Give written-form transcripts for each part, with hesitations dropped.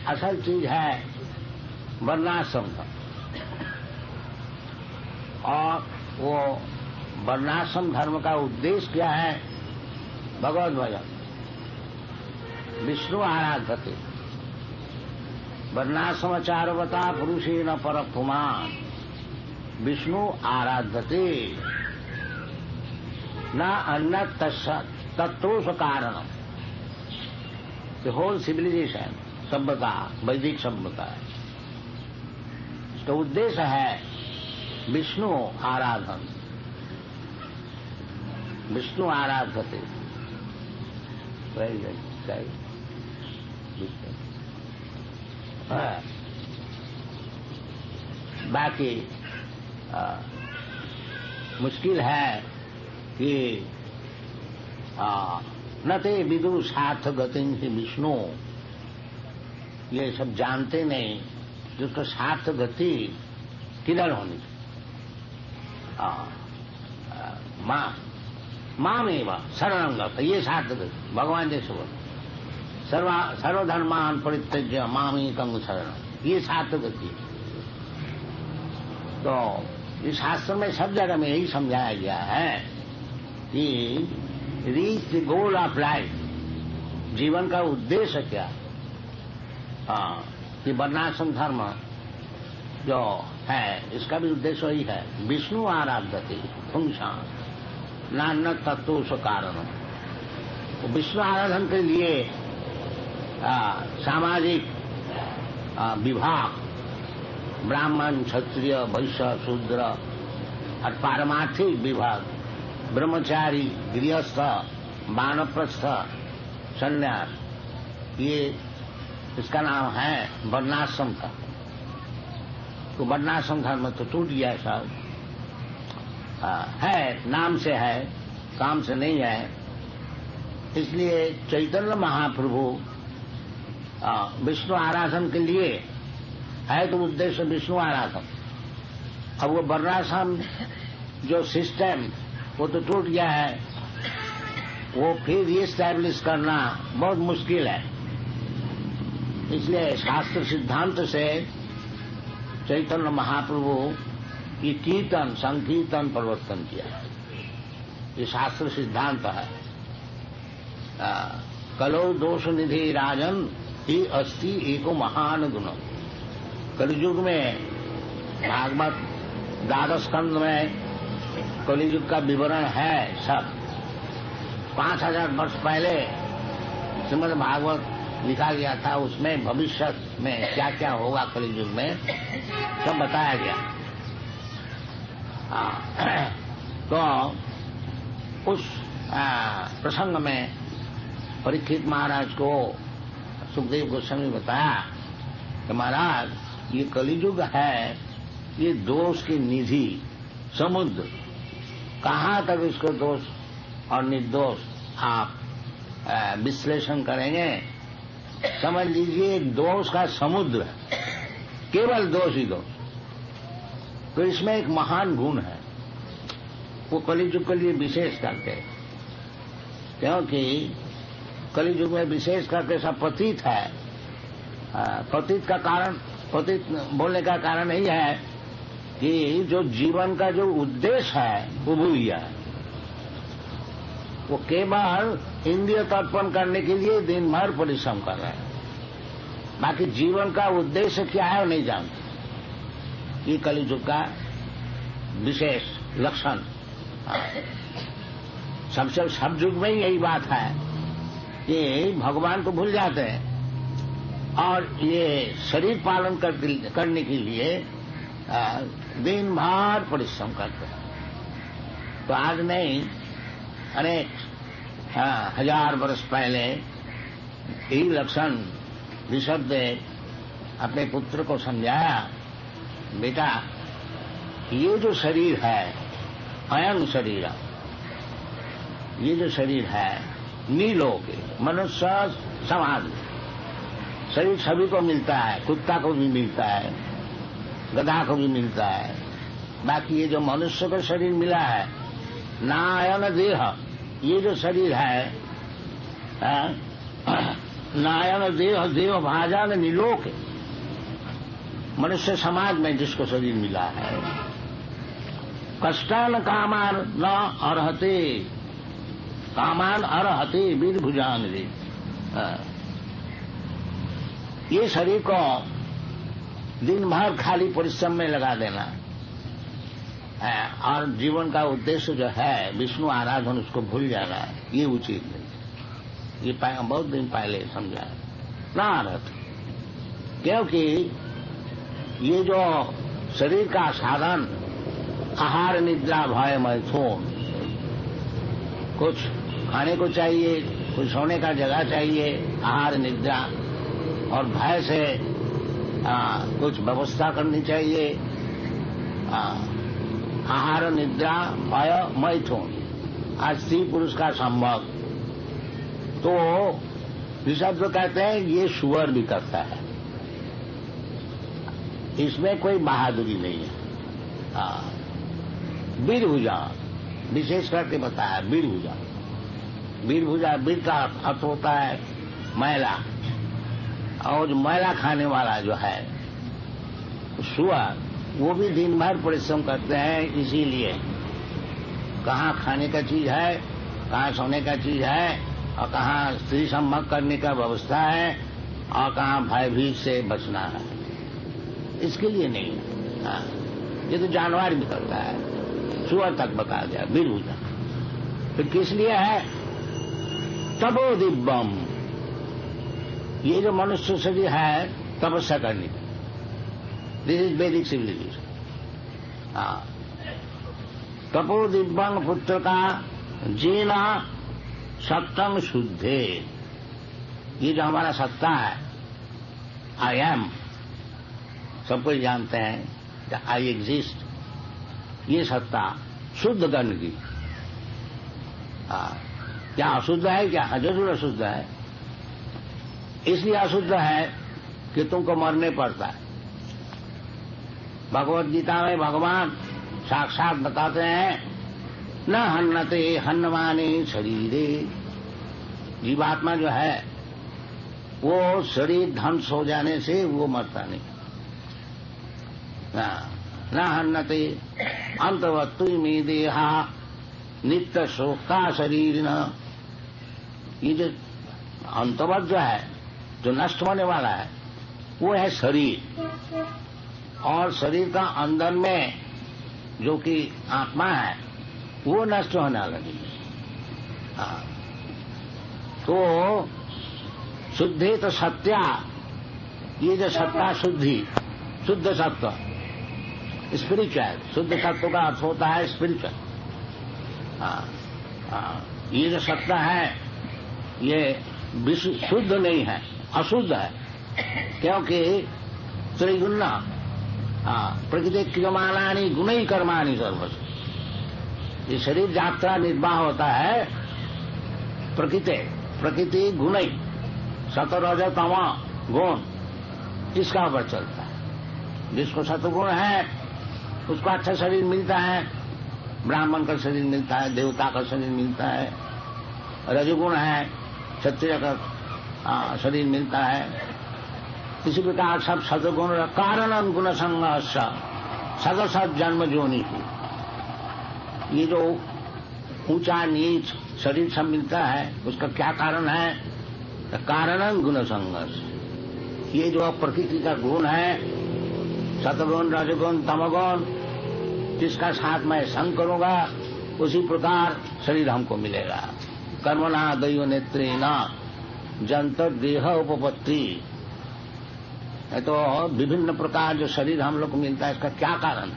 असल चीज है वर्णाश्रम धर्म। और वो वर्णाश्रम धर्म का उद्देश्य क्या है? भगवत भजन, विष्णु आराधते, वर्णाश्रमचारवता पुरुषेण परपुमान्, विष्णु आराधते न अन्य तत्रोष कारणम। द होल सिविलाइजेशन, सभ्यता, वैदिक सभ्यता, तो उद्देश्य है विष्णु आराधन, विष्णु आराधते। बाकी मुश्किल है कि न ते विदु सार्थ गति विष्णु, ये सब जानते नहीं जिसको सार्थ गति किधर होनी। माम एवं शरणंगत, ये सार्थ गति भगवान जैसे बोल, सर्वधर्मान परित्यज्य मामेकं शरणं, ये सार्थ गति। तो इस शास्त्र में सब जगह में यही समझाया गया है कि reach the goal of life, जीवन का उद्देश्य क्या। कि वर्णाश्रम धर्म जो है इसका भी उद्देश्य वही है, विष्णु आराधते पुंसा नान्य तत्व कारण। विष्णु आराधन के लिए सामाजिक विभाग, ब्राह्मण, क्षत्रिय, वैश्य, शूद्र और पारमार्थिक विभाग, ब्रह्मचारी, गृहस्थ, वानप्रस्थ, संन्यास, ये इसका नाम है वर्णाश्रम धर्म। तो वर्णाश्रम धर्म तो टूट गया सब, है नाम से है, काम से नहीं है। इसलिए चैतन्य महाप्रभु विष्णु आराधन के लिए है, तो उद्देश्य विष्णु आराधन। अब वो वर्णाश्रम जो सिस्टम वो तो टूट गया है, वो फिर रीएस्टैब्लिश करना बहुत मुश्किल है। इसलिए शास्त्र सिद्धांत से चैतन्य महाप्रभु की कीर्तन संकीर्तन प्रवर्तन किया, ये शास्त्र सिद्धांत है। कलो दोष निधि राजन ही अस्ति एको महान गुण। कलियुग में भागवत द्वादश स्कंद में कलियुग का विवरण है सब। 5000 वर्ष पहले श्रीमद् भागवत लिखा गया था, उसमें भविष्य में क्या क्या होगा कलियुग में सब बताया गया। तो उस प्रसंग में परीक्षित महाराज को सुखदेव गोस्वामी बताया कि महाराज ये कलियुग है, ये दोष की निधि समुद्र, कहाँ तक इसको दोष और निर्दोष आप विश्लेषण करेंगे। समझ लीजिए दोष का समुद्र है, केवल दोष ही दोष। तो इसमें एक महान गुण है, वो कलियुग के लिए विशेष करके, क्योंकि कलियुग में विशेष करके सब पतित है। पतित का कारण, पतित बोलने का कारण यही है कि जो जीवन का जो उद्देश्य है वो भूल गया है। वो केवल इंद्रिय तर्पण करने के लिए दिन भर परिश्रम कर रहे हैं, बाकी जीवन का उद्देश्य क्या है वो नहीं जानते। ये कलियुग का विशेष लक्षण। सबसे सब युग में यही बात है कि भगवान को भूल जाते हैं और ये शरीर पालन करने के लिए दिन भर परिश्रम करते हैं। तो आज नहीं, अनेक 1000 वर्ष पहले यही लक्षण ऋषभदेव अपने पुत्र को समझाया, बेटा ये जो शरीर है अयं शरीर, ये जो शरीर है नीलोके मनुष्य समाज में शरीर सभी को मिलता है, कुत्ता को भी मिलता है, गधा को भी मिलता है, बाकी ये जो मनुष्य को शरीर मिला है नायन देह, ये जो शरीर है नायन देह देव भाजन निलोक, मनुष्य समाज में जिसको शरीर मिला है, कष्टान कामान न अर्हते, कामान अर्हते वीर भुजान रे। ये शरीर को दिन भर खाली परिश्रम में लगा देना और जीवन का उद्देश्य जो है विष्णु आराधन, उसको भूल जाना, ये उचित नहीं। ये बहुत दिन पहले समझा ना अर्थ, क्योंकि ये जो शरीर का साधन आहार निद्रा भय मैथुन, कुछ खाने को चाहिए, कुछ सोने का जगह चाहिए, आहार निद्रा, और भय से कुछ व्यवस्था करनी चाहिए, आहार निद्रा भय मैथुन, आज स्त्री पुरुष का संभोग। तो ऋषभ जो कहते हैं ये सुअर भी करता है, इसमें कोई बहादुरी नहीं है। वीरभुजा विशेष करके बताया, वीरभुजा, वीरभुजा, वीर का अर्थ होता है मैला, और जो मैला खाने वाला जो है सुअर, वो भी दिन भर परिश्रम करते हैं। इसीलिए कहाँ खाने का चीज है, कहाँ सोने का चीज है, और कहाँ स्त्री संभोग करने का व्यवस्था है, और कहाँ भयभीत से बचना है, इसके लिए नहीं है। ये तो जानवर भी करता है, सुअर तक बता दिया वीरभुजा। फिर किस लिए है? तपो दिव्यम, ये जो मनुष्य शरीर है तपस्या करने का, दिस इज वैदिक सिविलाइजेशन। तपो दिव्यंग पुत्र का जीना सत्तंग शुद्धे, ये जो हमारा सत्ता है, आई एम, सबको जानते हैं आई एग्जिस्ट, ये सत्ता शुद्ध करने की। क्या अशुद्ध है? क्या जरूर अशुद्ध है। इसलिए अशुद्ध है कि तुमको मरने पड़ता है। भगवत गीता में भगवान साक्षात बताते हैं, न हन्नते हन्नमाने शरीरे, जीवात्मा जो है वो शरीर ध्वंस हो जाने से वो मरता नहीं। न हन्नते अंतवत्तु में देहा नित्य शोका शरीर न, ये जो अंतवत जो है, जो नष्ट होने वाला है, वो है शरीर, और शरीर का अंदर में जो कि आत्मा है वो नष्ट होने लगी। तो शुद्धि तो सत्या, ये जो सत्ता शुद्धि, शुद्ध सत्व, स्पिरिचुअल, शुद्ध सत्व का अर्थ होता है स्पिरिचुअल। ये जो सत्ता है ये शुद्ध नहीं है, अशुद्ध है, क्योंकि त्रिगुण प्रकृति क्रियमाणानि गुणई कर्माणि सर्वस्व, ये शरीर यात्रा निर्वाह होता है प्रकृति गुणई, सतरज तमा गुण, इसका ऊपर चलता है। जिसको सतगुण है उसको अच्छा शरीर मिलता है, ब्राह्मण का शरीर मिलता है, देवता का शरीर मिलता है। रजगुण है, क्षत्रिय का शरीर मिलता है। इसी प्रकार सब सदगुण कारण गुण संघर्ष सदसद जन्म जोनि की, ये जो ऊंचा नीच शरीर सब मिलता है उसका क्या कारण है? कारण गुण संघर्ष, ये जो प्रकृति का गुण है, सतगुण रजगुण तमगुण, जिसका साथ मैं संग करूंगा उसी प्रकार शरीर हमको मिलेगा। कर्मणा दैव नेत्रेना जंतर देह उपपत्ति, है तो विभिन्न प्रकार जो शरीर हम लोग को मिलता है, इसका क्या कारण?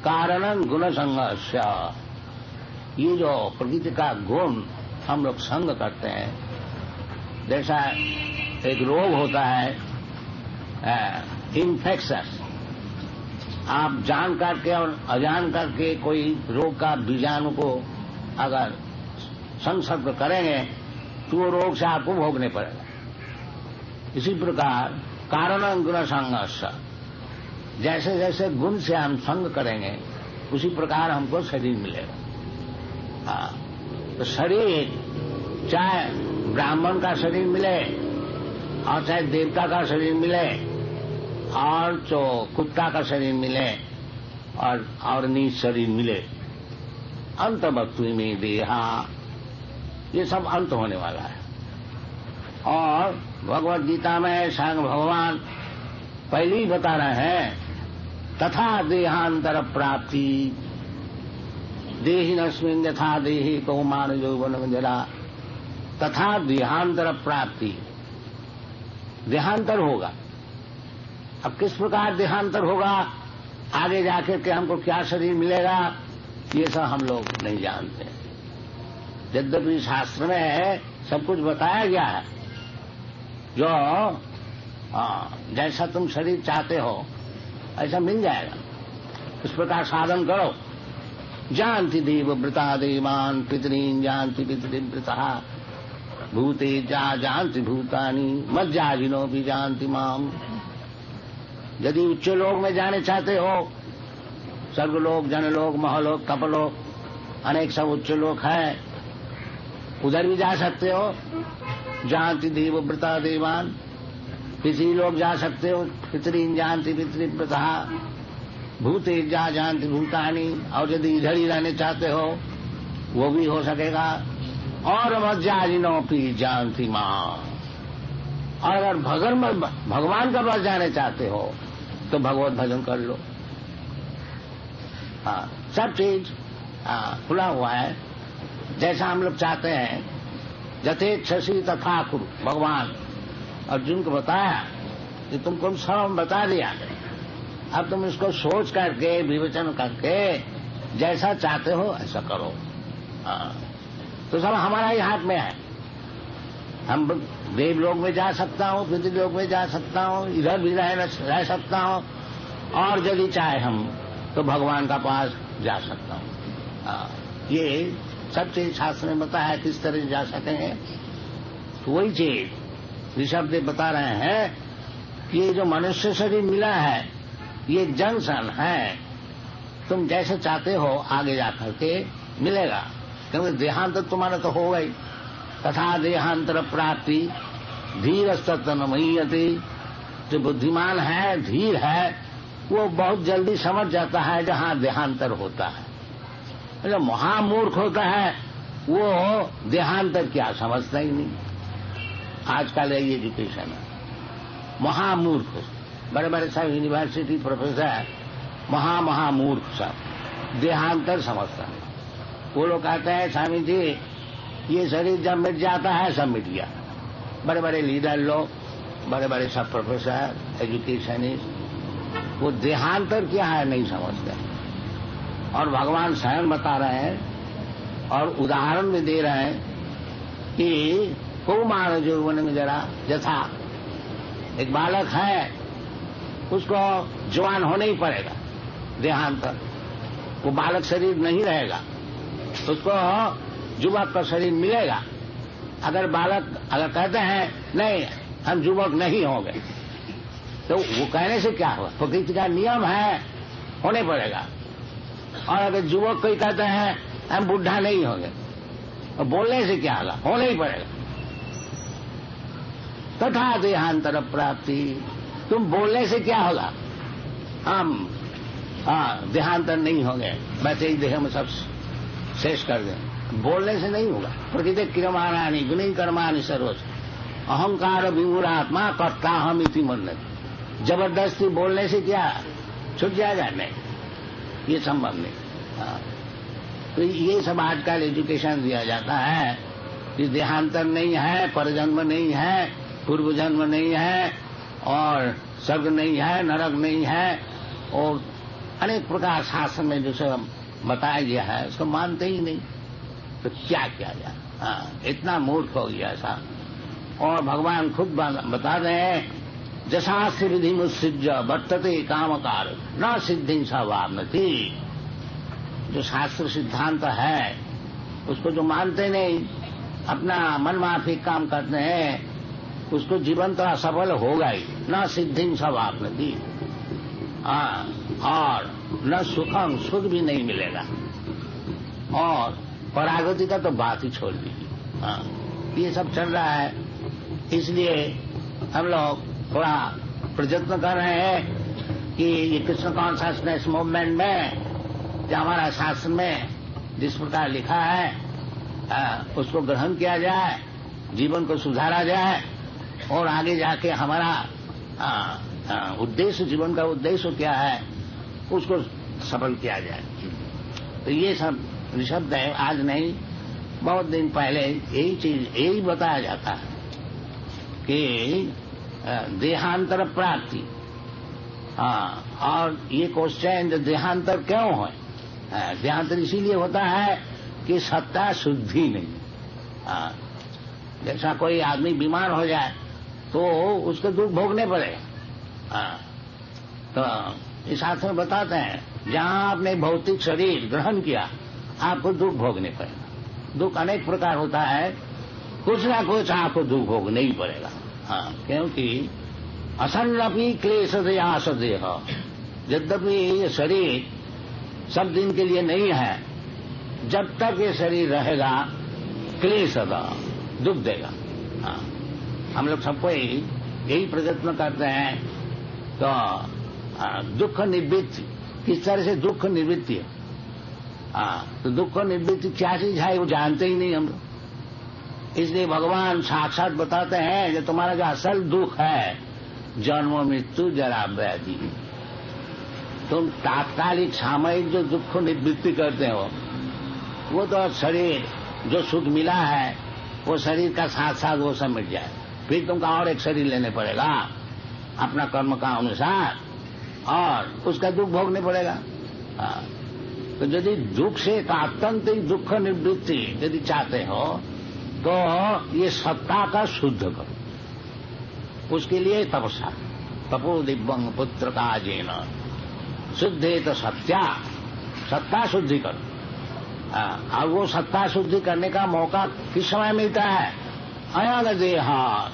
कारण गुण संघर्ष, ये जो प्रकृति का गुण हम लोग संग करते हैं, जैसा एक रोग होता है इन्फेक्शस, आप जान करके और अजान करके कोई रोग का बीजाणु को अगर संसर्ग करेंगे तो वो रोग से आपको भोगने पड़ेगा। इसी प्रकार कारण गुण संघर्ष, जैसे जैसे गुण से हम संग करेंगे उसी प्रकार हमको शरीर मिलेगा। तो शरीर चाहे ब्राह्मण का शरीर मिले और चाहे देवता का शरीर मिले और जो कुत्ता का शरीर मिले और नीच शरीर मिले, अंत वस्तु में देहा, ये सब अंत होने वाला है। और भगवत गीता में स्वयं भगवान पहले ही बता रहे हैं, तथा देहांतर प्राप्ति देहिनस्मिन् यथा देहि कौमार यौवन जरा, तथा देहांतर प्राप्ति, देहांतर होगा। अब किस प्रकार देहांतर होगा, आगे जाकर के हमको क्या शरीर मिलेगा, ये सब हम लोग नहीं जानते। यद्यपि शास्त्र में सब कुछ बताया गया है, जो जैसा तुम शरीर चाहते हो ऐसा मिल जाएगा। इस प्रकार साधन करो। जानती देव वृता देवान पितरीन जानती पितृवृता भूते जानती भूतानी मज्जाजिनो भी जानती माम। यदि उच्च लोक में जाने चाहते हो, स्वर्गलोक, जनलोक, महलोक, तपलोक, अनेक सब उच्च लोक है, उधर भी जा सकते हो। जानती देव व्रता देवान, किसी लोग जा सकते हो, पितरीन जानती पितृव्रता भूते जानती भूतानी, और यदि इधर ही रहने चाहते हो वो भी हो सकेगा। और मज्जाजिनो भी जानती मां। और अगर भगवान का पास जाने चाहते हो तो भगवत भजन कर लो। हाँ, सब चीज खुला हुआ है, जैसा हम लोग चाहते हैं। यथेच्छसि तथा कुरु, भगवान अर्जुन को बताया कि तुमको सब बता दिया, अब तुम इसको सोच करके विवेचन करके जैसा चाहते हो ऐसा करो। तो सब हमारा ही हाथ में है। हम देवलोक में जा सकता हूँ, पितृलोक में जा सकता हूँ, इधर भी रह सकता हूँ, और यदि चाहे हम तो भगवान का पास जा सकता हूँ। ये सब चीज शास्त्र में बताया किस तरह जा सकेंगे। तो वही चीज ऋषभ देव बता रहे हैं कि ये जो मनुष्य शरीर मिला है ये जंक्शन है, तुम जैसे चाहते हो आगे जाकर के मिलेगा, क्योंकि देहांत तुम्हारा तो हो गई। तथा देहांतर प्राप्ति धीरस्तत्व महीयते, जो बुद्धिमान है, धीर है, वो बहुत जल्दी समझ जाता है जहाँ देहांतर होता है। जो महामूर्ख होता है वो देहांतर क्या समझता ही नहीं। आजकल ये एजुकेशन है, महामूर्ख, बड़े बड़े सब यूनिवर्सिटी प्रोफेसर महामूर्ख सब देहांतर समझता है। वो लोग कहते हैं स्वामी जी ये शरीर जब मिट जाता है सब मिट गया। बड़े बड़े लीडर लोग, बड़े बड़े सब प्रोफेसर, एजुकेशनिस्ट, वो देहांतर क्या है नहीं समझते। और भगवान स्वयं बता रहे हैं और उदाहरण भी दे रहे हैं कि कौमार यौवन में जरा, यथा एक बालक है, उसको जवान होना ही पड़ेगा, देहांतर, वो बालक शरीर नहीं रहेगा, उसको युवक का शरीर मिलेगा। अगर कहते हैं नहीं हम युवक नहीं होंगे, तो वो कहने से क्या हुआ, प्रकृति का नियम है, होने पड़ेगा। और अगर युवक कोई कहते हैं हम बुढ़ा नहीं होंगे, तो बोलने से क्या होगा, होना ही पड़ेगा। तथा देहांतर प्राप्ति, तुम बोलने से क्या होगा, हम देहांतर नहीं होंगे, वैसे ही देह में सब शेष कर दें, बोलने से नहीं होगा। प्रकृति क्रियमाणानि गुणी कर्माणि सर्वश अहंकार विमूढ़ात्मा कर्ता हम इति मन्यते। जबरदस्ती बोलने से क्या छूट जाएगा, नहीं, ये संभव नहीं। तो ये सब आजकल एजुकेशन दिया जाता है कि देहांतर नहीं है, परजन्म नहीं है, पूर्व जन्म नहीं है, और स्वर्ग नहीं है, नरक नहीं है, और अनेक प्रकार शास्त्र में जो सब बताया गया है उसको मानते ही नहीं। तो क्या किया जाए, इतना मूर्ख हो गया ऐसा। और भगवान खुद बता रहे हैं जशास्त्र विधि मुत्सृज्य वर्तते कामकार न सिद्धि सवाप्नति। जो शास्त्र सिद्धांत है उसको जो मानते नहीं, अपना मन माफिक काम करते हैं, उसको जीवन तो असफल होगा ही, न सिद्धि सवाप्नति, और न सुखम, सुख भी नहीं मिलेगा, और परागति का तो बात ही छोड़ दीजिए। ये सब चल रहा है। इसलिए हम लोग थोड़ा प्रयत्न कर रहे हैं कि ये कृष्ण कॉन्शसनेस मूवमेंट में जो हमारा शास्त्र में जिस प्रकार लिखा है उसको ग्रहण किया जाए, जीवन को सुधारा जाए और आगे जाके हमारा उद्देश्य, जीवन का उद्देश्य क्या है उसको सफल किया जाए। तो ये सब निःशब्द है, आज नहीं, बहुत दिन पहले यही बताया जाता है कि देहांतर प्राप्ति। और ये क्वेश्चन देहांतर क्यों है? देहांतर इसीलिए होता है कि सत्ता शुद्धि नहीं। जैसा कोई आदमी बीमार हो जाए तो उसको दुख भोगने पड़े। तो इस शास्त्र में बताते हैं जहां आपने भौतिक शरीर ग्रहण किया आपको दुख भोगने पड़ेगा। दुख अनेक प्रकार होता है, कुछ ना कुछ आपको दुख भोगना ही पड़ेगा। क्योंकि असन्नपि क्लेश आस देह, यद्यपि ये शरीर सब दिन के लिए नहीं है, जब तक ये शरीर रहेगा क्लेश दुख देगा। हम लोग सबको यही प्रयत्न करते हैं। तो दुख निवृत्ति, किस तरह से दुख निवृत्ति है? तो दुख निवृत्ति क्या चीज है वो जानते ही नहीं हम लोग। इसलिए भगवान साक्षात बताते हैं जो तुम्हारा जो असल दुख है, जन्म मृत्यु जरा व्याधि, तुम तात्कालिक सामयिक जो दुख निवृत्ति करते हो वो तो शरीर जो सुख मिला है वो शरीर का साथ साथ वो सब मिट जाए, फिर तुमको और एक शरीर लेने पड़ेगा अपना कर्म का अनुसार और उसका दुख भोगने पड़ेगा। तो यदि दुख से आत्यंतिक दुख निवृत्ति यदि चाहते हो तो ये सत्ता का शुद्ध करो। उसके लिए तपस्या, तपो दिव्यं पुत्र का जेन शुद्धे तो सत्या, सत्ता शुद्धि करो। और वो सत्ता शुद्धि करने का मौका किस समय मिलता है? अयन देहा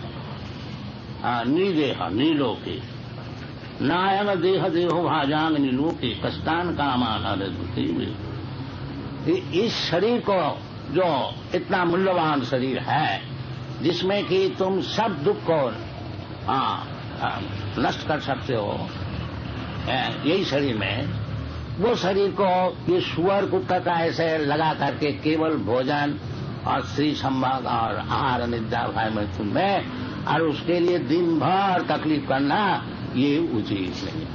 निदेह नीलोके, नायन देह देहो भाजांग नीलोके कष्टान कामान अरधुति। इस शरीर को जो इतना मूल्यवान शरीर है जिसमें कि तुम सब दुख को नष्ट कर सकते हो, यही शरीर में, वो शरीर को ये सुअर कुत्ता का ऐसे लगा करके केवल भोजन और स्त्री संभाग और आहार निद्रा भय मृत्यु में और उसके लिए दिन भर तकलीफ करना ये उचित नहीं।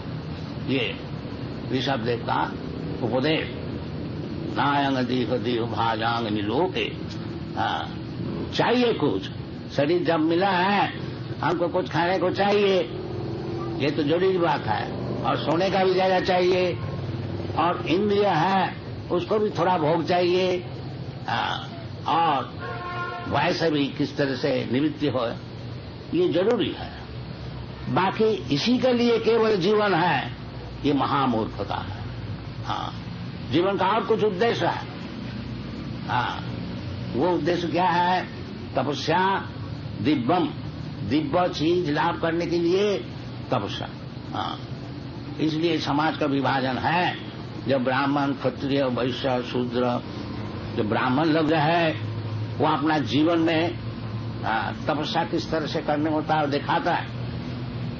ये ऋषभदेव का उपदेश, नायंग देह देह भाजांग निलोके। चाहिए कुछ, शरीर जब मिला है हमको कुछ खाने को चाहिए, ये तो जरूरी बात है, और सोने का भी जगह चाहिए, और इंद्रिय है उसको भी थोड़ा भोग चाहिए, और वैसे भी किस तरह से निवृत्ति हो ये जरूरी है। बाकी इसी के लिए केवल जीवन है, ये महामूर्खता है। जीवन का और कुछ उद्देश्य है। वो उद्देश्य क्या है? तपस्या, दिव्यम, दिव्य चीज लाभ करने के लिए तपस्या। इसलिए समाज का विभाजन है। जब ब्राह्मण, क्षत्रिय, वैश्य, शूद्र, जो ब्राह्मण लोग है वो अपना जीवन में तपस्या किस तरह से करने होता है दिखाता है।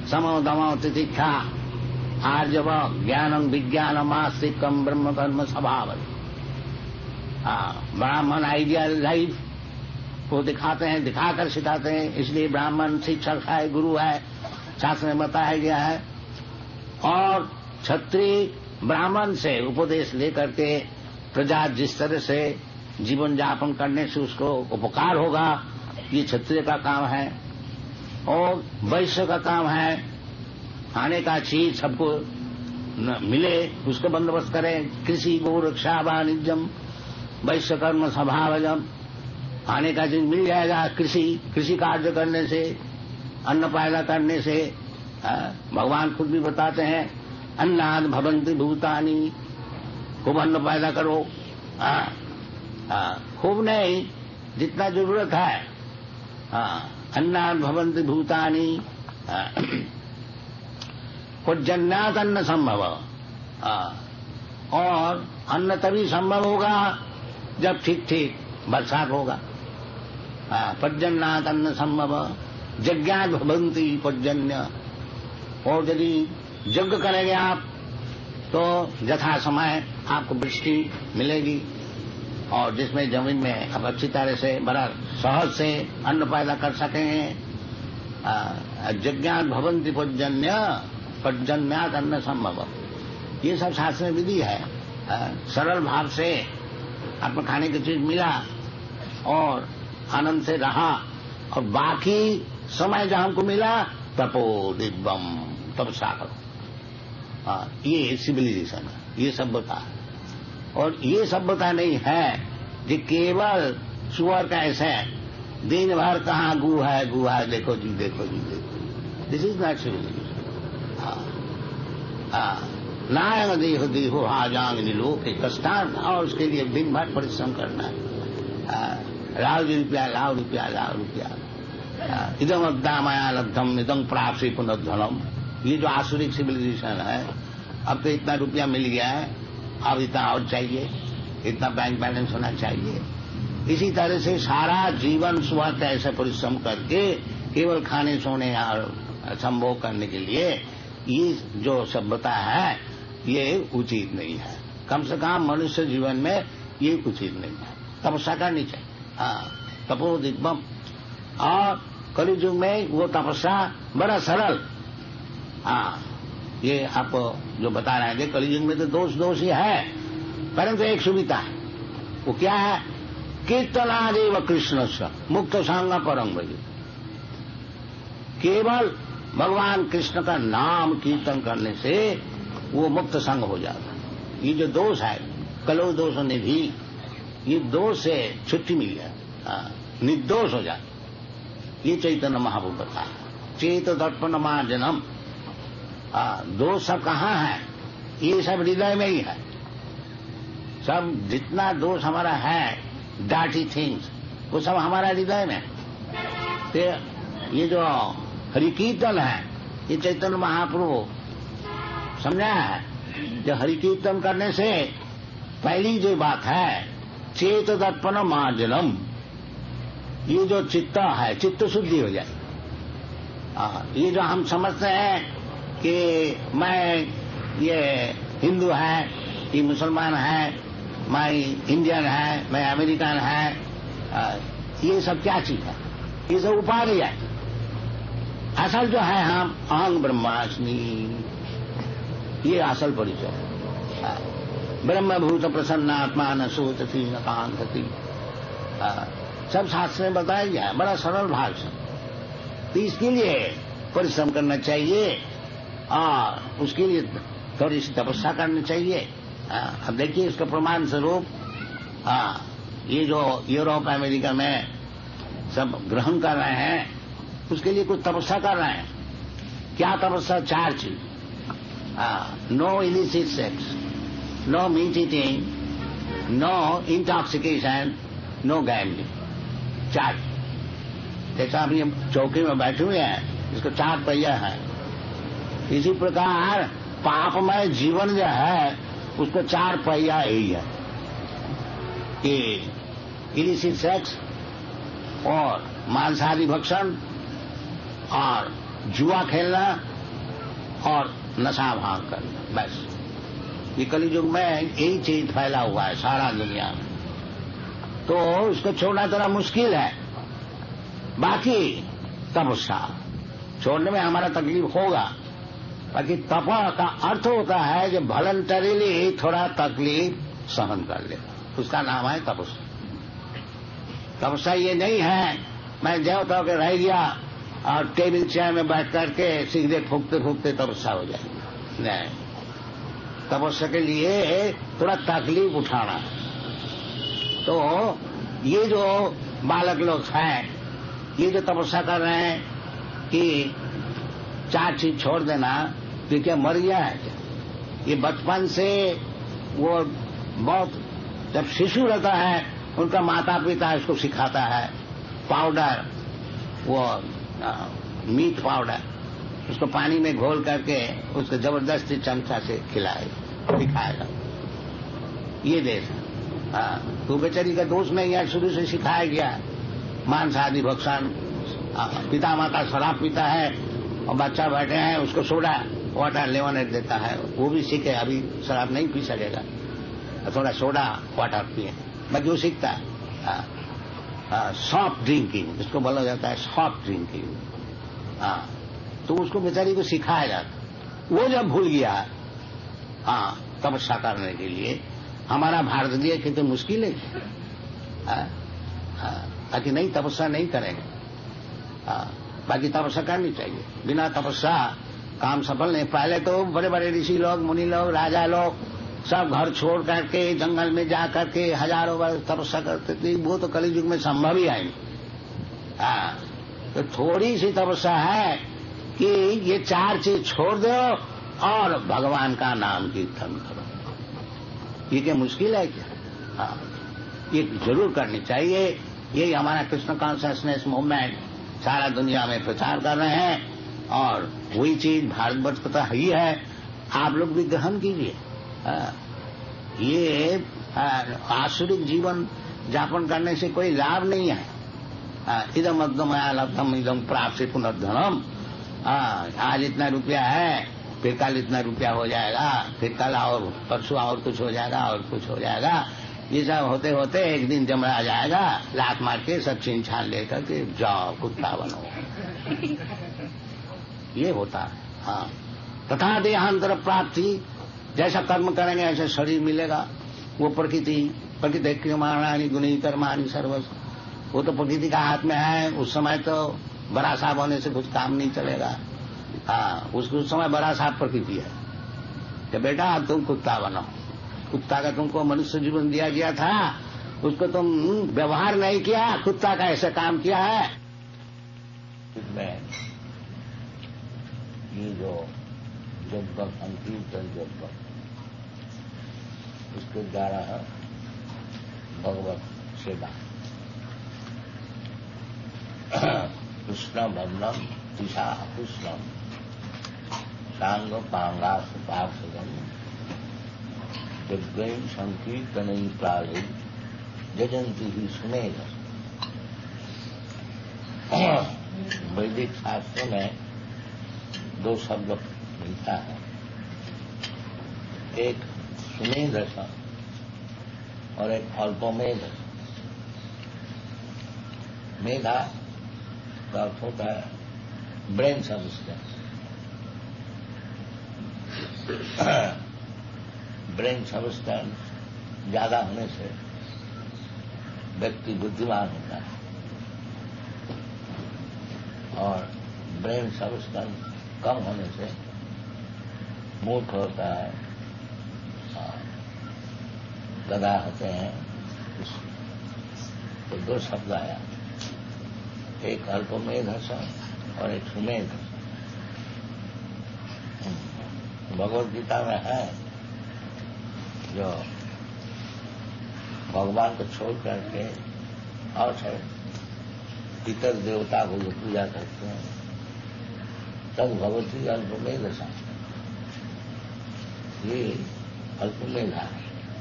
समो दमो तितिक्षा आर्जव ज्ञानम विज्ञानम आस्तिकम ब्रह्म कर्म स्वभाव। ब्राह्मण आइडियल लाइफ वो दिखाते हैं, दिखाकर सिखाते हैं। इसलिए ब्राह्मण शिक्षक है, गुरु है, शास्त्र में बताया गया है। और क्षत्रिय ब्राह्मण से उपदेश लेकर के प्रजा जिस तरह से जीवन यापन करने से उसको उपकार होगा, ये क्षत्रिय का काम है। और वैश्य का काम है खाने का चीज सबको मिले उसको बंदोबस्त करें। कृषि गो रक्षा वाणिज्यम वैश्य कर्म स्वभावजम, खाने का चीज मिल जाएगा। कृषि कार्य करने से, अन्न पैदा करने से, भगवान खुद भी बताते हैं अन्नाद भवन्ति भूतानि, खूब अन्न पैदा करो। खूब नहीं, जितना जरूरत है। अन्नाद भवन्ति भूतानि, पर्जन्यात् अन्न संभव। और अन्न तभी संभव होगा जब ठीक ठीक बरसात होगा। पर्जन्यात् अन्न संभव। यज्ञात् भवन्ति पर्जन्य। और यदि यज्ञ करेंगे आप तो यथा समय आपको वृष्टि मिलेगी, और जिसमें जमीन में आप अच्छी तरह से बड़ा सहज से अन्न पैदा कर सकेंगे। यज्ञात् भवन्ति पर्जन्य, पर्जन्यात् अन्न संभव। ये सब शास्त्र में विधि है। सरल भाव से आपको खाने की चीज मिला और आनंद से रहा, और बाकी समय जहां हमको मिला तपो दिव्यम, तपस्या करो। ये सिविलाइजेशन है, ये सभ्यता है। और ये सभ्यता नहीं है जो केवल सुअर का ऐसे दिन भर कहाँ गु है, देखो जी देखो जी देखो। This is not civilization. नायंग देह देहो हाजांग नीलोक कष्टान, और उसके लिए दिन भर परिश्रम करना है। लाओ रुपया, लाओ रुपया, लाओ रुपया। इदम अद्दा माया लब्धम इदम प्राप्ति पुनर्धनम। ये जो आसुरिक सिविलाइजेशन है, अब तो इतना रुपया मिल गया है, अब इतना और चाहिए, इतना बैंक बैलेंस होना चाहिए। इसी तरह से सारा जीवन सुबह ऐसे परिश्रम करके केवल खाने सोने और संभोग करने के लिए, ये जो सभ्यता है ये उचित नहीं है। कम से कम मनुष्य जीवन में ये उचित नहीं है। तपस्या करनी चाहिए। तपो दिव्यम। और कलियुग में वो तपस्या बड़ा सरल। ये आप जो बता रहे हैं, कलियुग में तो दोष ही है, परंतु एक सुविधा है। वो क्या है? कीर्तनादेव कृष्ण से मुक्त संग परम भज। केवल भगवान कृष्ण का नाम कीर्तन करने से वो मुक्त संग हो जाता है। ये जो दोष है, कलो दोष निधि, ये दोष से छुट्टी मिल जाए, निर्दोष हो जाए। ये चैतन्य महाप्रभु बताया। चेत दर्पण मार्जनम। दोष सब कहाँ है? ये सब हृदय में ही है। सब जितना दोष हमारा है, डार्टी थिंग्स, वो सब हमारा हृदय में। तो ये जो हरि कीर्तन है, ये चैतन्य महाप्रभु समझा है। जो हरि कीर्तन करने से पहली जो बात है, चेत दर्पण मार्जनम। ये जो चित्त है, चित्त शुद्धि हो जाए। ये जो हम समझते हैं कि मैं ये हिंदू है, ये मुसलमान है, मैं इंडियन है, मैं अमेरिकन है, ये सब क्या चीज है? ये सब उपाधि है। असल जो है हम अहं ब्रह्मास्मि, ये असल परिचय। ब्रह्मभूत प्रसन्नात्मा न सोचती न कांक्षति। सब शास्त्र में बताया गया है, बड़ा सरल भाषा। तो इसके लिए परिश्रम करना चाहिए और उसके लिए थोड़ी सी तपस्या करनी चाहिए। अब देखिए इसका प्रमाण स्वरूप ये जो यूरोप अमेरिका में सब ग्रहण कर रहे हैं, उसके लिए कुछ तपस्या कर रहे हैं। क्या तपस्या? 4 चीज। No illicit sex, no meat eating, no intoxication, no gambling. 4। जैसा हम ये चौकी में बैठे हुए हैं, इसको 4 पहिया है। इसी प्रकार पापमय जीवन जो है, उसको 4 पहिया यही है कि इलिसिट सेक्स और मांसाहारी भक्षण और जुआ खेलना और नशा भांग करना। बस ये कलियुग में यही चीज फैला हुआ है सारा दुनिया में। तो इसको छोड़ना थोड़ा मुश्किल है। बाकी तपस्या छोड़ने में हमारा तकलीफ होगा। बाकी तप का अर्थ होता है जो वॉलंटरीली थोड़ा तकलीफ सहन कर ले, उसका नाम है तपस्या। तपस्या ये नहीं है मैं देवता के रह गया और टेबल चेयर में बैठ करके सिगरेट फूकते फूकते तपस्या हो जाएगी। नहीं, तपस्या के लिए थोड़ा तकलीफ उठाना है। तो ये जो बालक लोग हैं, ये जो तपस्या कर रहे हैं कि 4 चीज छोड़ देना, तो क्या मर गया है क्या? ये बचपन से वो बहुत, जब शिशु रहता है उनका माता पिता इसको सिखाता है। पाउडर, वो मीट पाउडर, उसको पानी में घोल करके उसको जबरदस्ती चमचा से सिखाएगा। ये देश है। तो बेचारी का दोष नहीं है, शुरू से सिखाया गया मांस आदि भक्षण पिता माता शराब पीता है और बच्चा बैठे हैं उसको सोडा वाटर लेमनेड देता है, वो भी सीखे, अभी शराब नहीं पी सकेगा, थोड़ा सोडा वाटर पिए, बाकी वो सीखता है। सॉफ्ट ड्रिंकिंग इसको बोला जाता है, सॉफ्ट ड्रिंकिंग। तो उसको बेचारी को सिखाया जाता, वो जब भूल गया तपस्या करने के लिए, हमारा भारतीय कितने मुश्किल है ताकि नहीं तपस्या नहीं करेंगे। बाकी तपस्या करनी चाहिए, बिना तपस्या काम सफल नहीं। पहले तो बड़े बड़े ऋषि लोग, मुनि लोग, राजा लोग सब घर छोड़ करके जंगल में जा करके हजारों वर्ष तपस्या करते थे, वो तो कलयुग में संभव ही है। तो थोड़ी सी तपस्या है कि ये चार चीज छोड़ दो और भगवान का नाम कीर्तन करो। ये क्या मुश्किल है क्या? ये जरूर करनी चाहिए। यही हमारा कृष्ण कॉन्शियसनेस मूवमेंट सारा दुनिया में प्रचार कर रहे हैं और वही चीज भारतवर्ष को तो ही है, आप लोग भी ग्रहण कीजिए। ये आसुरिक जीवन यापन करने से कोई लाभ नहीं है। इदम अग्गमया लब्धम इदम प्राप्त से पुनर्धनम। आज इतना रुपया है, फिर कल इतना रुपया हो जाएगा, फिर कल और परसों और कुछ हो जाएगा और कुछ हो जाएगा। ये सब होते होते एक दिन जमरा जाएगा, लात मार के सब छीन छान लेकर के जाओ कुत्ता बनो। ये होता है। तथा देहांतर प्राप्ति, जैसा कर्म करेंगे ऐसा शरीर मिलेगा। वो प्रकृति क्रियमाणानि गुणी कर्माणि सर्वस्व, वो तो प्रकृति का हाथ में है। उस समय तो बड़ा साहब होने से कुछ काम नहीं चलेगा। उस समय बड़ा साहब प्रकृति है कि बेटा अब तुम कुत्ता बनो। कुत्ता का तुमको मनुष्य जीवन दिया गया था, उसको तुम व्यवहार नहीं किया, कुत्ता का ऐसा काम किया है। इसमें ये जो जब संकीर्तन जब उसके द्वारा भगवत सेवा, कृष्ण भवनम दिशा कृष्णम सांग पांगा सुपार्षदम यज्ञ संकीर्तन प्राणी जजंती ही सुनेग। वैदिक शास्त्र में दो शब्द मिलता है, एक सुमेध और एक अल्पमेध। मेधा का अर्थ होता है ब्रेन सबस्टेंस। ब्रेन सबस्टेंस ज्यादा होने से व्यक्ति बुद्धिमान होता है और ब्रेन सबस्टेंस कम होने से मूर्ख होता है, गधा होते हैं। तो दो शब्द आया, एक अल्पमेध और एक सुमेध। भगवद गीता में है जो भगवान को छोड़ करके और इतर देवता को जो पूजा करते हैं तब भगवती अल्पमेध सा, ये अल्पमेध है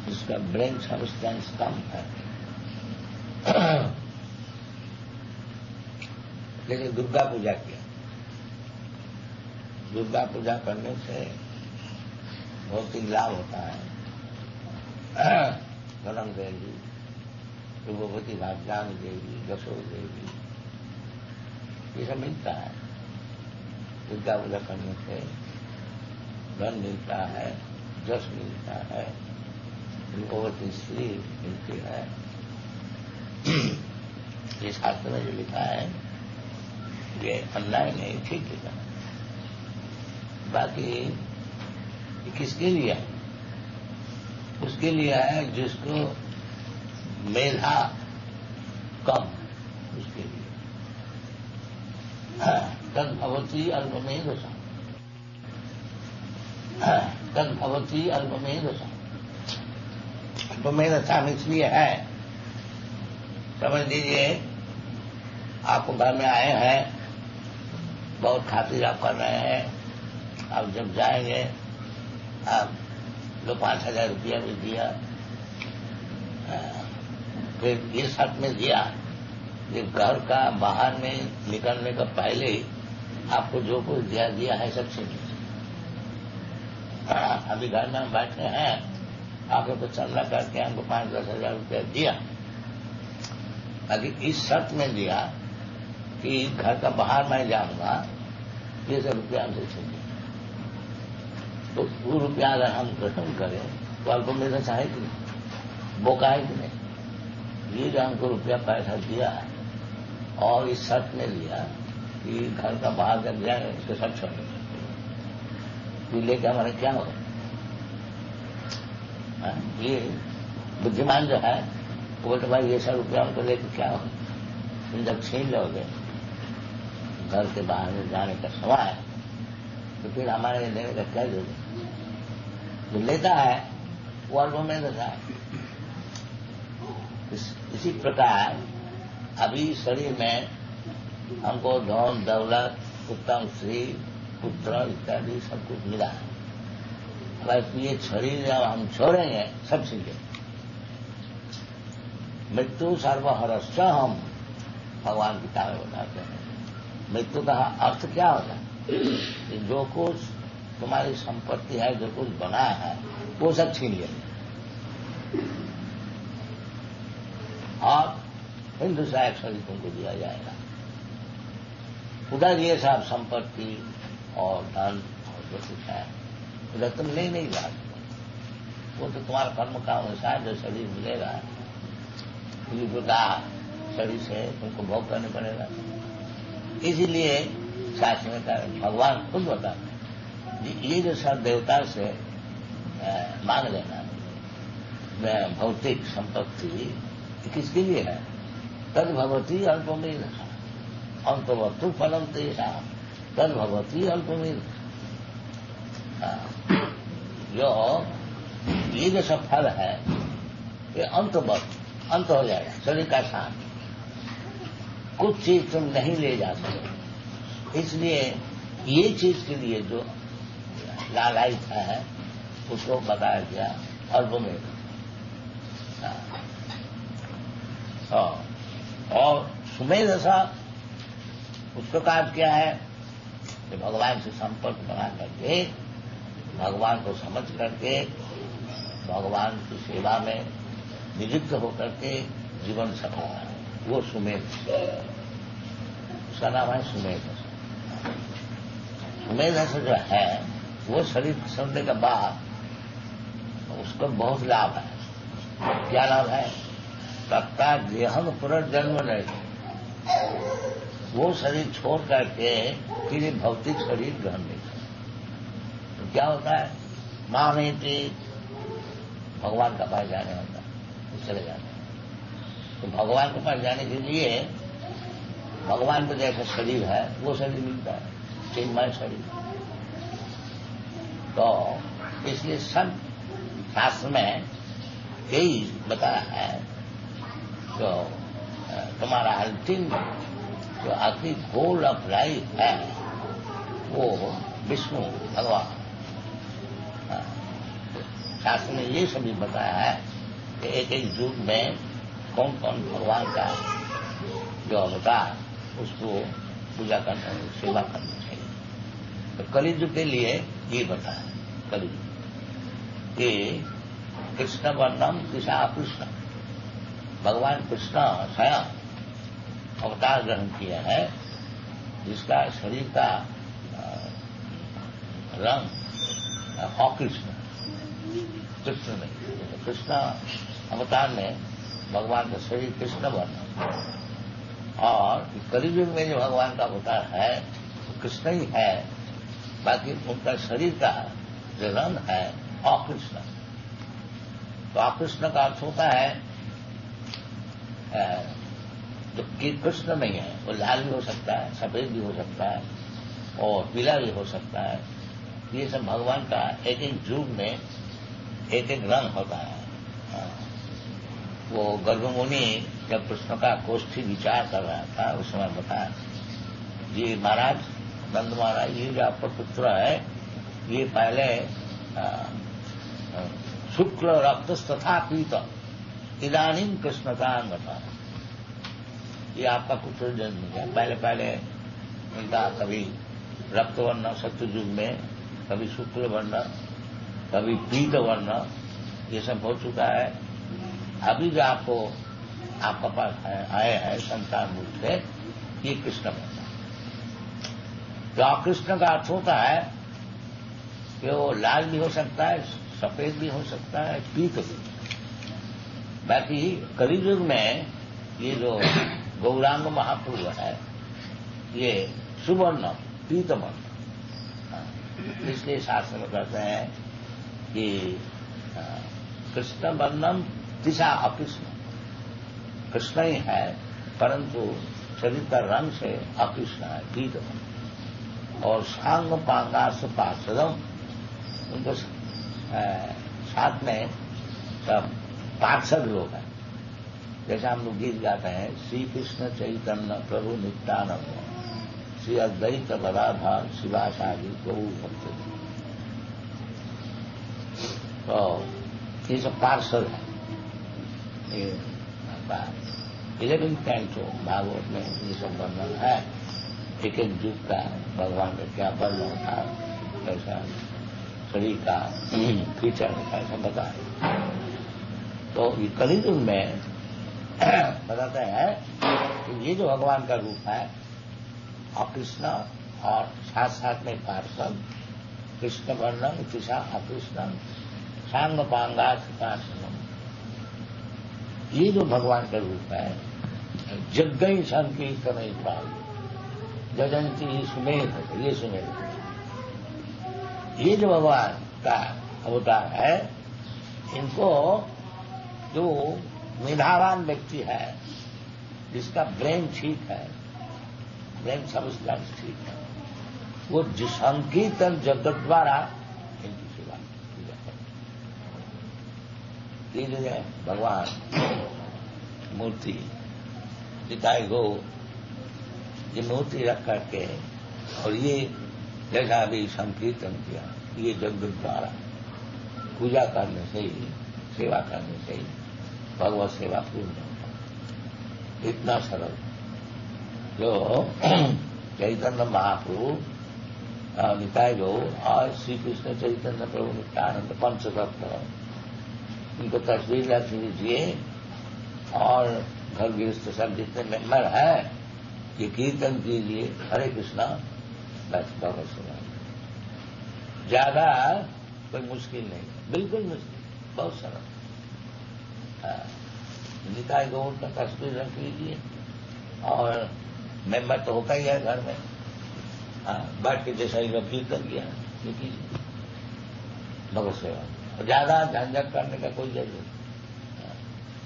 जिसका ब्रेन सबस्टेंस कम है। लेकिन दुर्गा पूजा किया, दुर्गा पूजा करने से बहुत ही लाभ होता है। गणम देवी, रूपवती भाग्यान देवी, यशो देवी, ये सब मिलता है। दुर्गा पूजा करने से धन मिलता है, यश मिलता है, रूपवती स्त्री मिलती है। ये शास्त्र में जो लिखा है ये अन्याय नहीं, ठीक लिखा है। बाकी किसके लिए है? उसके लिए है जिसको मेधा कम, उसके लिए। तद भवती अल्पमेध सा, तद भवती अल्पमेध सा। अल्पमेध सा इसलिए है, समझ लीजिए आप घर में आए हैं, बहुत खातिर आप कर रहे हैं, आप जब जाएंगे आप 5,000 रुपया भी दिया, फिर ये शर्त में दिया ये घर का बाहर में निकलने का पहले ही आपको जो कुछ दिया है सब छीन लीजिए। अभी घर में हम बैठे हैं, आपको तो चंदा करके हमको 5-10 हजार रुपया दिया, बाकी इस शर्त में दिया कि घर का बाहर मैं जाऊंगा, ये सब रुपया हमसे छीन लिया। तो वो रुपया अगर हम ग्रहण करें तो अल्प मेरा चाहे कि नहीं, बोका है कि नहीं। ये जो हमको रुपया पैसा दिया और इस शर्त में लिया कि घर का बाहर जब जाए इसको सब छोड़ तो लेके हमारा क्या होगा? ये बुद्धिमान जो है वो बोलते भाई ये सब रुपया हमको लेके क्या होगा? तुम जब छीन लोगे घर के बाहर जाने का समय है तो फिर हमारे लेने का क्या जरूरत? जो लेता है वो अल्प में देता है। इसी प्रकार अभी शरीर में हमको धन दौलत उत्तम स्त्री पुत्र इत्यादि सब कुछ मिला है। बस ये शरीर जब हम छोड़ेंगे सब सीखे। मृत्यु सर्वहरस्य हम भगवान गीता में बताते हैं। मृत्यु का अर्थ क्या होता है? जो कुछ तुम्हारी संपत्ति है, जो कुछ बना है, वो सब छीन लेंगे और फिर दूसरा एक शरीर तुमको दिया जाएगा। उधर ये सब संपत्ति और धन और जो कुछ है उधर तुम ले नहीं जा सकते। वो तो तुम्हारा कर्म का अनुसार जो शरीर मिलेगा शरीर से तुमको भोग करने पड़ेगा। इसीलिए शास्त्र में भगवान खुद बताते हैं ये जो सब देवता से मांग लेना भौतिक संपत्ति किसके लिए है? तद भगवती अल्पमेध अंतवस्तु फलम तेषा तद भगवती अल्पमेध। जो ये जो सब फल है ये अंत हो जाएगा। शरीर का शांत कुछ चीज तुम नहीं ले जा सकते। इसलिए ये चीज के लिए जो लालायित है उसको बताया गया अल्पमेध। और सुमेधसा उसका कार्य क्या है कि भगवान से संपर्क बना करके भगवान को समझ करके भगवान की सेवा में नियुक्त होकर के जीवन सफल है। वो सुमेध, उसका नाम है सुमेध। सुमेध जो है वो शरीर छोड़ने के बाद उसको बहुत लाभ है। क्या लाभ है? तत्ता देहम पुनर्जन्म नहीं, वो शरीर छोड़ करके फिर भौतिक शरीर ग्रहण नहीं करता। तो क्या होता है? मां में भगवान का पास जाने होता है, चले जाते हैं। तो भगवान के पास जाने के लिए भगवान को जैसा शरीर है वो शरीर मिलता है, चिन्मय शरीर। तो इसलिए सब शास्त्र में यही बताया है जो तुम्हारा अंतिम जो आखिरी गोल ऑफ लाइफ है वो विष्णु भगवान। शास्त्र में ये सभी बताया है कि एक एक युग में कौन कौन भगवान का जो अवतार उसको पूजा करना, सेवा करनी चाहिए। तो कलियुग के लिए ये बताया कलियुग कि कृष्ण वर्णम कृष्णा कृष्ण, भगवान कृष्ण स्वयं अवतार ग्रहण किया है जिसका शरीर का रंग अकृष्ण, कृष्ण नहीं। तो कृष्ण अवतार में भगवान का शरीर कृष्ण वर्ण और कलियुग में जो भगवान का अवतार है वो कृष्ण ही है, बाकी उनका शरीर का जो रंग है अकृष्ण। तो अकृष्ण का अर्थ होता है जो कृष्ण नहीं है, वो लाल भी हो सकता है, सफेद भी हो सकता है और पीला भी हो सकता है। ये सब भगवान का एक एक युग में एक एक रंग होता है। वो गर्भमुनि जब कृष्ण का गोष्ठी विचार कर रहा था उस समय बताया, ये महाराज नंद महाराज, ये जो आपका पुत्र है ये पहले शुक्ल रक्त तथा पीत इदानीम कृष्ण का अंग था। ये आपका पुत्र जन्म है। पहले पहले इनका कभी रक्त वर्ण सत्ययुग में, कभी शुक्ल वर्ण, कभी पीत वर्ण, ये सब हो चुका है। अभी जो आपका पास आए हैं संतान रूप से, ये कृष्ण वर्ण। तो कृष्ण का अर्थ होता है कि वो लाल भी हो सकता है, सफेद भी हो सकता है, पीत भी। बाकी कलियुग में ये जो गौरांग महाप्रभु है, ये सुवर्ण पीत वर्ण। इसलिए शास्त्र में कहते हैं कि कृष्ण वर्णम दिशा अकृष्ण। कृष्ण ही है परंतु चरित्र रंग से अकृष्ण है, पीत वर्ण। और सांग पांगास पार्षदम, उनको साथ में सब पार्षद लोग हैं। जैसे हम लोग गीत गाते हैं, श्री कृष्ण चैतन्य प्रभु नित्यानंद, श्री अद्वैत गदाधर शिवासादि गौ भक्त। तो ये सब पार्षद है। 11 कैंटो भागवत में ये सब वर्णन है। एक एक युग का भगवान का क्या वर्णन था, कैसा शरीर का फीचर ऐसा बताया। तो ये कलियुग में बताते हैं कि ये जो भगवान का रूप है अकृष्ण, और साथ साथ में पार्षद, कृष्ण वर्णन तिशा अकृष्ण सांग पांगा पार्षद, ये जो भगवान का रूप है, जगई संकीर्तन जजंती सुमेध, ये सुमेध, ये जो भगवान का अवतार है, इनको जो मेधावान व्यक्ति है, जिसका ब्रेन ठीक है, ब्रेन सबस्टेंस ठीक है, वो संकीर्तन जगत द्वारा इनकी सेवा की जाती है। ये जो भगवान मूर्ति दिखाई गो, ये मूर्ति रख करके, और ये जैसा अभी संकीर्तन किया, ये जगत द्वारा पूजा करने से ही, सेवा करने से ही भगवत सेवा पूर्ण होता है। इतना सरल जो चैतन्य महाप्रभु निताय गो और श्री कृष्ण चैतन्य प्रभु नित्यानंद पंचतत्व, इनको तस्वीर रख लीजिए और घर गृहस्थ सब जितने मेंबर है, ये कीर्तन कीजिए हरे कृष्णा, बस भगवत सेवा। ज्यादा कोई मुश्किल नहीं, बिल्कुल मुश्किल, बहुत सरल। निताय गौर का तस्वीर रख लीजिए और मेंबर तो होता ही है घर में, बैठ के जैसा ही कीर्तन किया ये कीजिए, भगवत सेवा। और ज्यादा झंझट करने का कोई जरूरत नहीं।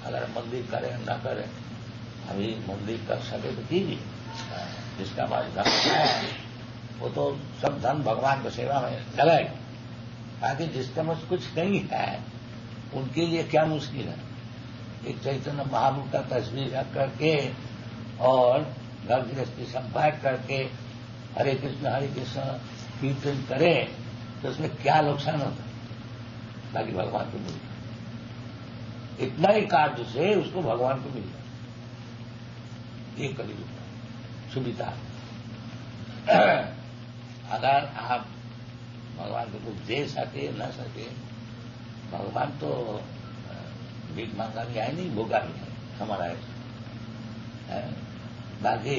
अगर मंदिर करें न करें, अभी मंदिर कर सके तो कीजिए, जिसका हमारे धन है वो तो सब धन भगवान की सेवा में लगाए। बाकी जिसका मुझ कुछ नहीं है उनके लिए क्या मुश्किल है। एक चैतन्य महाप्रभु का तस्वीर रख करके और घर गृहस्थी सब बैठ करके हरे कृष्ण कीर्तन करें, तो उसमें क्या नुकसान होता है। बाकी भगवान को मिल जाए, इतना ही कार्य से उसको भगवान को मिल जाए, ये कलियुग सुविधा। अगर आप भगवान को कुछ दे सके न सके, भगवान तो भीख मांगा भी आए नहीं, भोगा भी है हमारा है। बाकी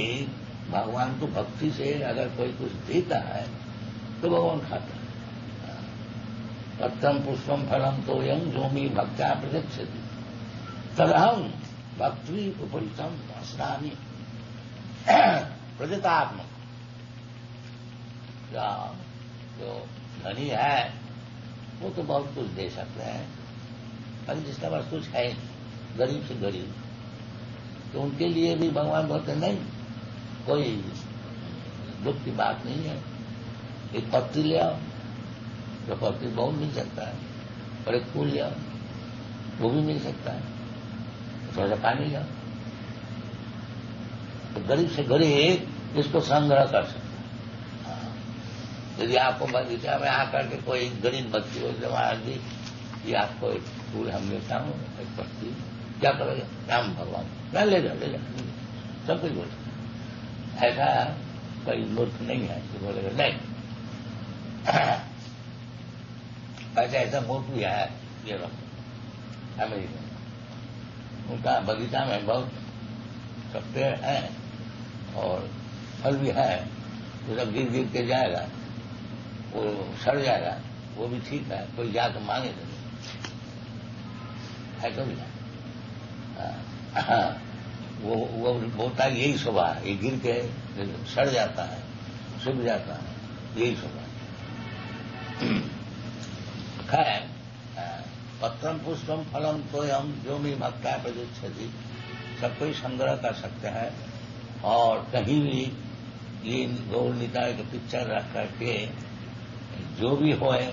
भगवान को भक्ति से अगर कोई कुछ देता है तो भगवान खाता है। पत्रम पुष्पम फलम तो यम जो मी भक्त्या प्रदक्षति तदहम भक्ति उपरितम स्नामी प्रजतात्मक। जो धनी है वो तो बहुत कुछ दे सकते हैं, पर जिसका पास कुछ है गरीब से गरीब, तो उनके लिए भी भगवान बोलते नहीं, कोई दुख की बात नहीं है। एक पत्ती ले आओ, तो पत्ती बहुत मिल सकता है, और एक फूल ले आओ वो भी मिल सकता है, थोड़ा सा पानी ले आओ। तो गरीब से गरीब इसको संग्रह कर सकता है। यदि आपको बगीचा में आकर के कोई गरीब बच्ची हो जमा दी कि आपको एक फूल हम लेता हूँ, एक पत्ती, क्या करोगे? राम भगवान, मैं ले जाओ सब कुछ बोल सकते। ऐसा कोई मूर्ख नहीं है कि बोलेगा नहीं। ऐसा मूर्ख भी है ये लोग अमेरिका, उनका बगीचा में बहुत सब पेड़ हैं और फल भी है, तो सब गिर गिर के जाएगा, वो सड़ जाएगा, वो भी ठीक है, कोई जाकर मांगे नहीं, है तो भी है। वो बोलता है यही स्वभाव है, ये गिर के सड़ जाता है, सूख जाता है, यही स्वभाव। खैर, पत्रम पुष्पम फलम तो हम जो भी भक्ता प्रदुच्छति, सब कोई संग्रह कर सकते हैं और कहीं भी ये गौर निताय का पिक्चर रख करके जो भी होए,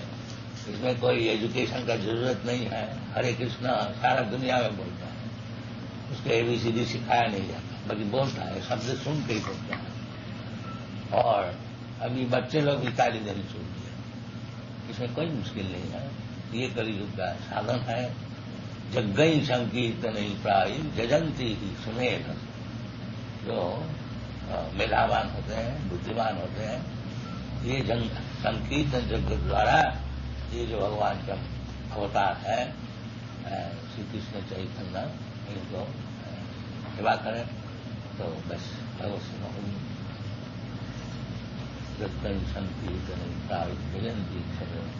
इसमें कोई एजुकेशन का जरूरत नहीं है। हरे कृष्णा सारा दुनिया में बोलता है, उसको ABCD सिखाया नहीं जाता, बल्कि बोलता है, शब्द सुन के ही बोलता है। और अभी बच्चे लोग भी काली दरी सुन दिए, इसमें कोई मुश्किल नहीं है। ये कलियुग का साधन है। जगई संकीर्तन प्राय जजंती ही सुमेध, जो मेधावान होते हैं, बुद्धिमान होते हैं, ये संकीर्तन जग द्वारा ये जो भगवान का अवतार है श्री कृष्ण चैतन्य, इनको सेवा करें तो बस भगवत सेवा होगी। जगई संकीर्तन प्राय जजंती सुमेध।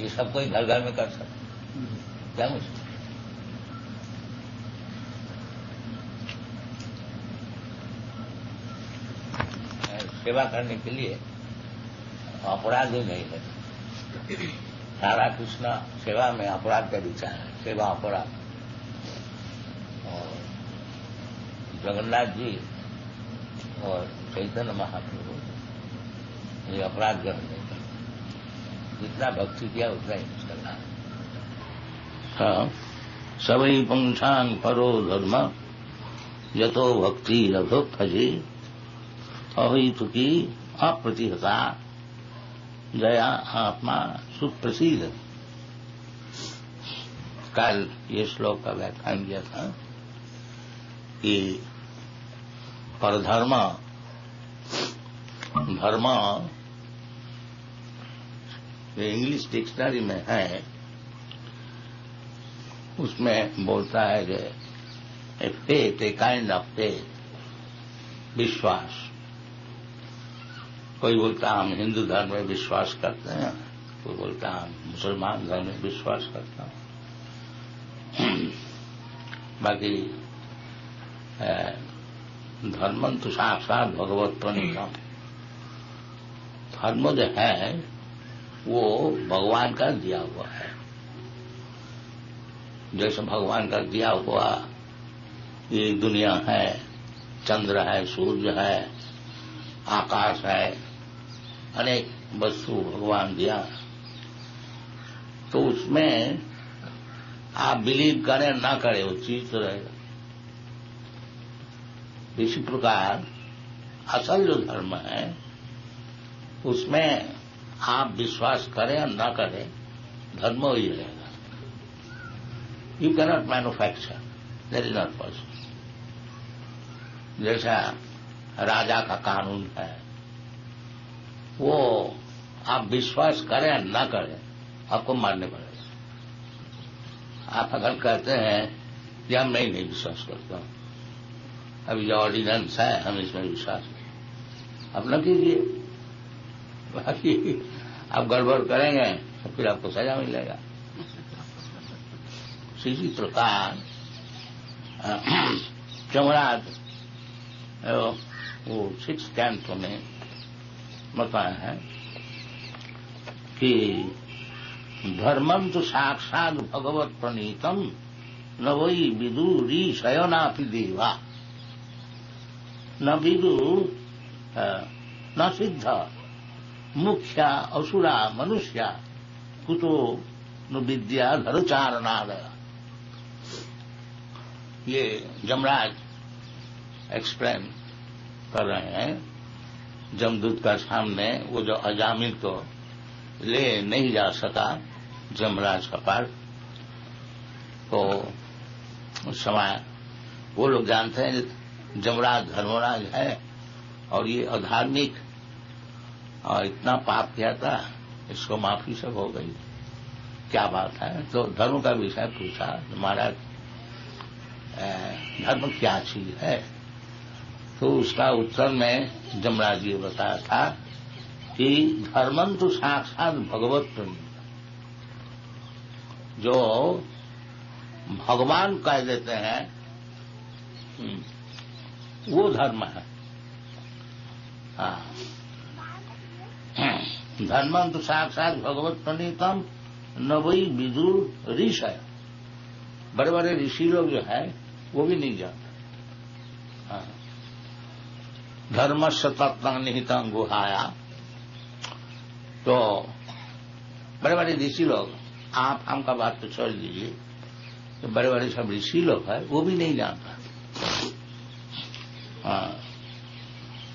ये सब कोई घर घर में कर सकते, क्या मुश्किल। सेवा करने के लिए अपराध ही नहीं है। सारा कृष्ण सेवा में अपराध का विचार है, सेवा अपराध। और जगन्नाथ जी और चैतन्य महाप्रभु ये अपराध ग्रहण नहीं करते, जितना भक्ति किया उतना ही करना है। सवई पुंसान परो धर्म यतो भक्ति रघो भजे अहितु की अप्रतिहता जया आत्मा सुप्रसिद्ध। कल ये श्लोक का व्याख्यान किया था कि परधर्म धर्म जो इंग्लिश डिक्शनरी में है उसमें बोलता है कि a faith, a kind of faith, विश्वास। कोई बोलता हम हिंदू धर्म में विश्वास करते हैं, कोई बोलता हम मुसलमान धर्म में विश्वास करता हूं। बाकी धर्मं तो साक्षात भगवत प्रणीतम, धर्म जो है वो भगवान का दिया हुआ है। जैसे भगवान का दिया हुआ ये दुनिया है, चंद्र है, सूर्य है, आकाश है, अनेक वस्तु भगवान दिया, तो उसमें आप बिलीव करें ना करें वो चीज तो रहेगा। इसी प्रकार असल जो धर्म है उसमें आप विश्वास करें या ना करें, धर्म ही रहेगा। You cannot manufacture, there is not possible. जैसा राजा का कानून है, वो आप विश्वास करें या ना करें, आपको मानने पड़ेगा। आप अगर कहते हैं कि हम नहीं विश्वास करता हूं, अभी जो ऑर्डिनेंस है हम इसमें विश्वास करें, अब न कीजिए, बाकी आप गड़बड़ करेंगे तो फिर आपको सजा मिलेगा। इसी प्रकार चमराज वो 6 कैंटो में बताया है कि धर्मं तो साक्षात भगवत प्रणीतम न वही विदुरी शयनापि देवा, न विदु न सिद्ध मुख्या असुरा मनुष्या कुतो विद्या धरुचारणादय। ये जमराज एक्सप्लेन कर रहे हैं जमदूत का सामने। वो जो अजामिल को ले नहीं जा सका जमराज का पार, तो उस समय वो लोग जानते हैं जमराज धर्मराज है और ये अधार्मिक और इतना पाप किया था, इसको माफी सब हो गई, क्या बात है। तो धर्म का विषय पूछा, महाराज धर्म क्या चीज है। तो उसका उत्तर में जमराज जी बताया था कि धर्मं तो साक्षात भगवत प्रणीत, जो भगवान कह देते हैं वो धर्म है। धर्मं तो साक्षात भगवत प्रणीतम न वही विदुर ऋषय। बड़े बड़े ऋषि लोग जो है वो भी नहीं जानते। धर्मस्य तत्त्वं निहितं गुहाया। तो बड़े बड़े ऋषि लोग, आप हमका बात तो छोड़ दीजिए, तो बड़े बड़े सब ऋषि लोग है वो भी नहीं जानता।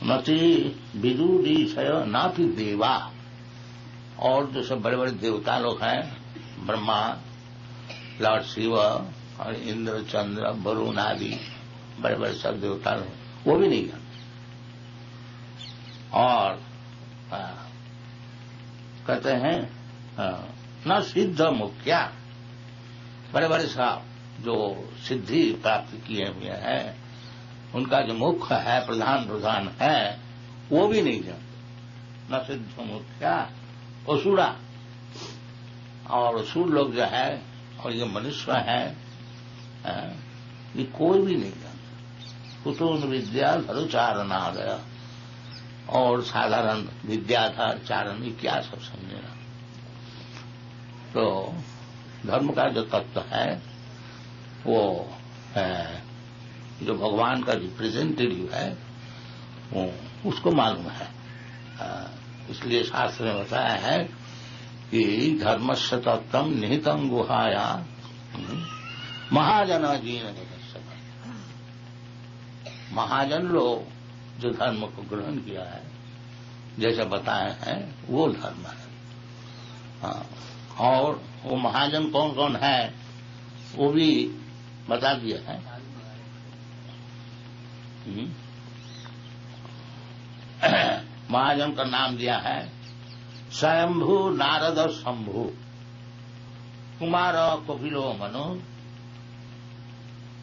नति विदुरीषय नाति देवा। और जो सब बड़े बड़े देवता लोग हैं, ब्रह्मा, लॉर्ड शिव और इंद्र, चंद्र, वरुण आदि बड़े बड़े सब देवता लोग, वो भी नहीं जानते। और कहते हैं न सिद्ध मुख्या। बड़े बड़े साहब जो सिद्धि प्राप्त किए हुए हैं, उनका जो मुख्य है, प्रधान है, वो भी नहीं जानते। न सिद्ध मुख्या असुरा। और असुर लोग जो है और ये मनुष्य है, ये कोई भी नहीं जानता। कुतुन विद्या धरुचारणादय। और साधारण विद्याधर चारण ये क्या सब समझेगा। तो धर्म का जो तत्व है वो है, जो भगवान का रिप्रेजेंटेटिव है वो उसको मालूम है। इसलिए शास्त्र में बताया है कि धर्मस्य तत्त्वं निहितं गुहाया महाजना जीन निगच्छत। महाजन लोग जो धर्म को ग्रहण किया है, जैसे बताए हैं, वो धर्म है। और वो महाजन कौन कौन है वो भी बता दिया है। महाजन का नाम दिया है स्वयंभू, नारद, शंभु, कुमार, कपिलो, मनु,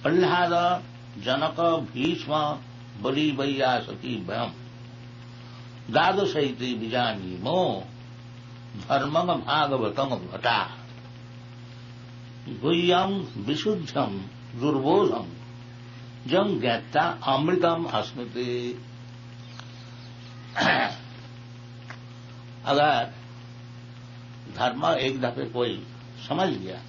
प्रह्लाद, जनक, भीष्म, बलि, वैयासकी, वयम, द्वादशैति बीजानीमो धर्मं भागवतं भटा गुह्यं विशुद्धं दुर्बोधं जं ज्ञाता अमृतम अस्मृति। अगर धर्म एक दफे कोई समझ लिया,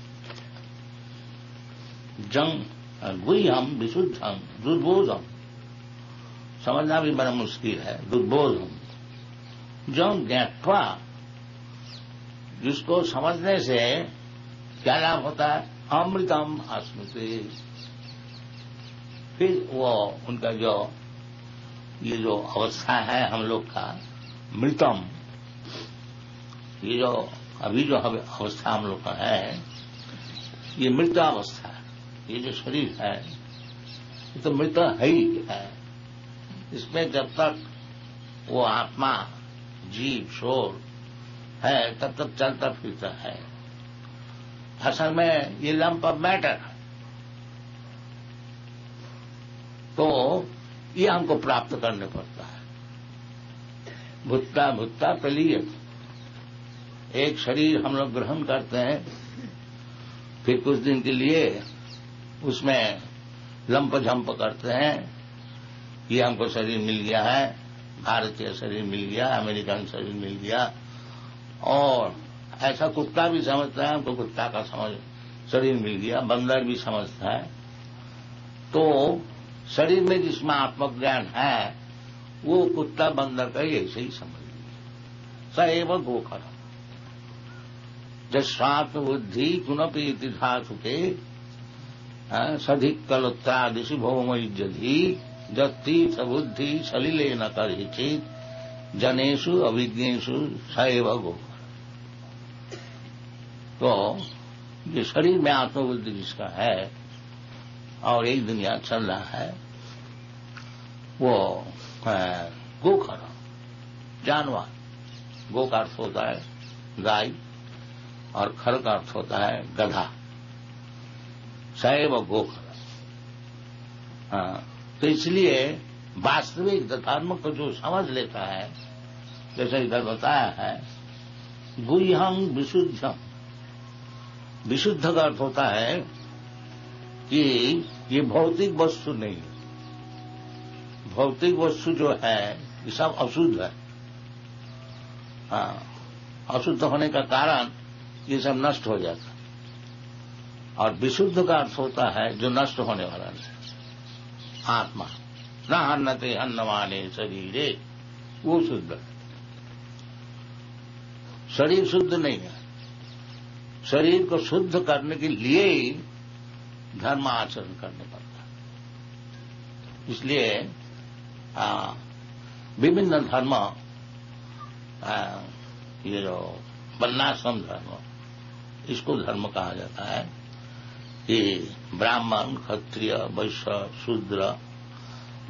जंग गुह्यम विशुद्धम दुर्बोधम, समझना भी बड़ा मुश्किल है। दुर्बोधम जंग ज्ञात्वा, जिसको समझने से क्या लाभ होता है, अमृतम अस्मृति। फिर वो उनका जो ये जो अवस्था है हम लोग का मृतम, ये जो अभी जो अवस्था हम लोग का है, ये मृत अवस्था है। ये जो शरीर है ये तो मृत है ही है। इसमें जब तक वो आत्मा, जीव, शोर है तब तक चलता फिरता है। असल में ये लंप ऑफ मैटर, तो ये हमको प्राप्त करने पड़ता है। भुत्ता भुत्ता प्रलीयत, एक शरीर हम लोग ग्रहण करते हैं, फिर कुछ दिन के लिए उसमें लंप झंप करते हैं। ये हमको शरीर मिल गया है, भारतीय शरीर मिल गया, अमेरिकन शरीर मिल गया। और ऐसा कुत्ता भी समझता है, हमको कुत्ता का शरीर मिल गया, बंदर भी समझता है। तो शरीर में जिसमें आत्मज्ञान है वो कुत्ता बंदर का ऐसे ही समझ लिया। सएव गोखर, जस्वात्म बुद्धि कुनपि धातु के सधिक कलोत्तादिशि भौमयुजधि जत्तीर्थ बुद्धि सलिले न करिचित जनेषु अभिज्ञेषु सैव गो। तो ये शरीर में आत्मबुद्धि जिसका है और एक दुनिया चल रहा है वो गोखर जानवर। गो का अर्थ होता है गाय और खर का अर्थ होता है गधा। सैव गोखर। तो इसलिए वास्तविक धर्म को जो समझ लेता है, जैसे इधर बताया है, गुह्यं विशुद्धम। विशुद्ध का अर्थ होता है कि ये भौतिक वस्तु नहीं। भौतिक वस्तु जो है ये सब अशुद्ध है। अशुद्ध होने का कारण ये सब नष्ट हो जाता है। और विशुद्ध का अर्थ होता है जो नष्ट होने वाला नहीं। आत्मा न हन्नते हन्नमाने शरीरे, वो शुद्ध है। शरीर शुद्ध नहीं है। शरीर को शुद्ध करने के लिए ही धर्म आचरण करने पड़ता है। इसलिए विभिन्न धर्म, ये जो वर्णाश्रम धर्म, इसको धर्म कहा जाता है कि ब्राह्मण, क्षत्रिय, वैश्य, शूद्र,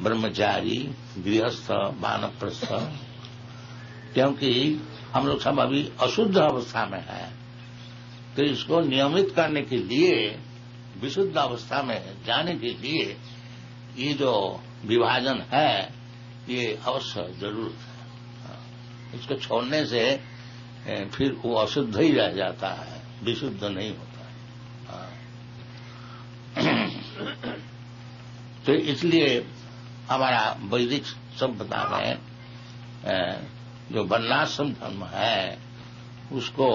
ब्रह्मचारी, गृहस्थ, वानप्रस्थ। क्योंकि हम लोग सब अभी अशुद्ध अवस्था में हैं, तो इसको नियमित करने के लिए, विशुद्ध अवस्था में जाने के लिए ये जो विभाजन है ये अवश्य जरूर है। इसको छोड़ने से फिर वो अशुद्ध ही रह जाता है, विशुद्ध नहीं होता है। तो इसलिए हमारा वैदिक सभ्यता में जो वर्णाश्रम धर्म है उसको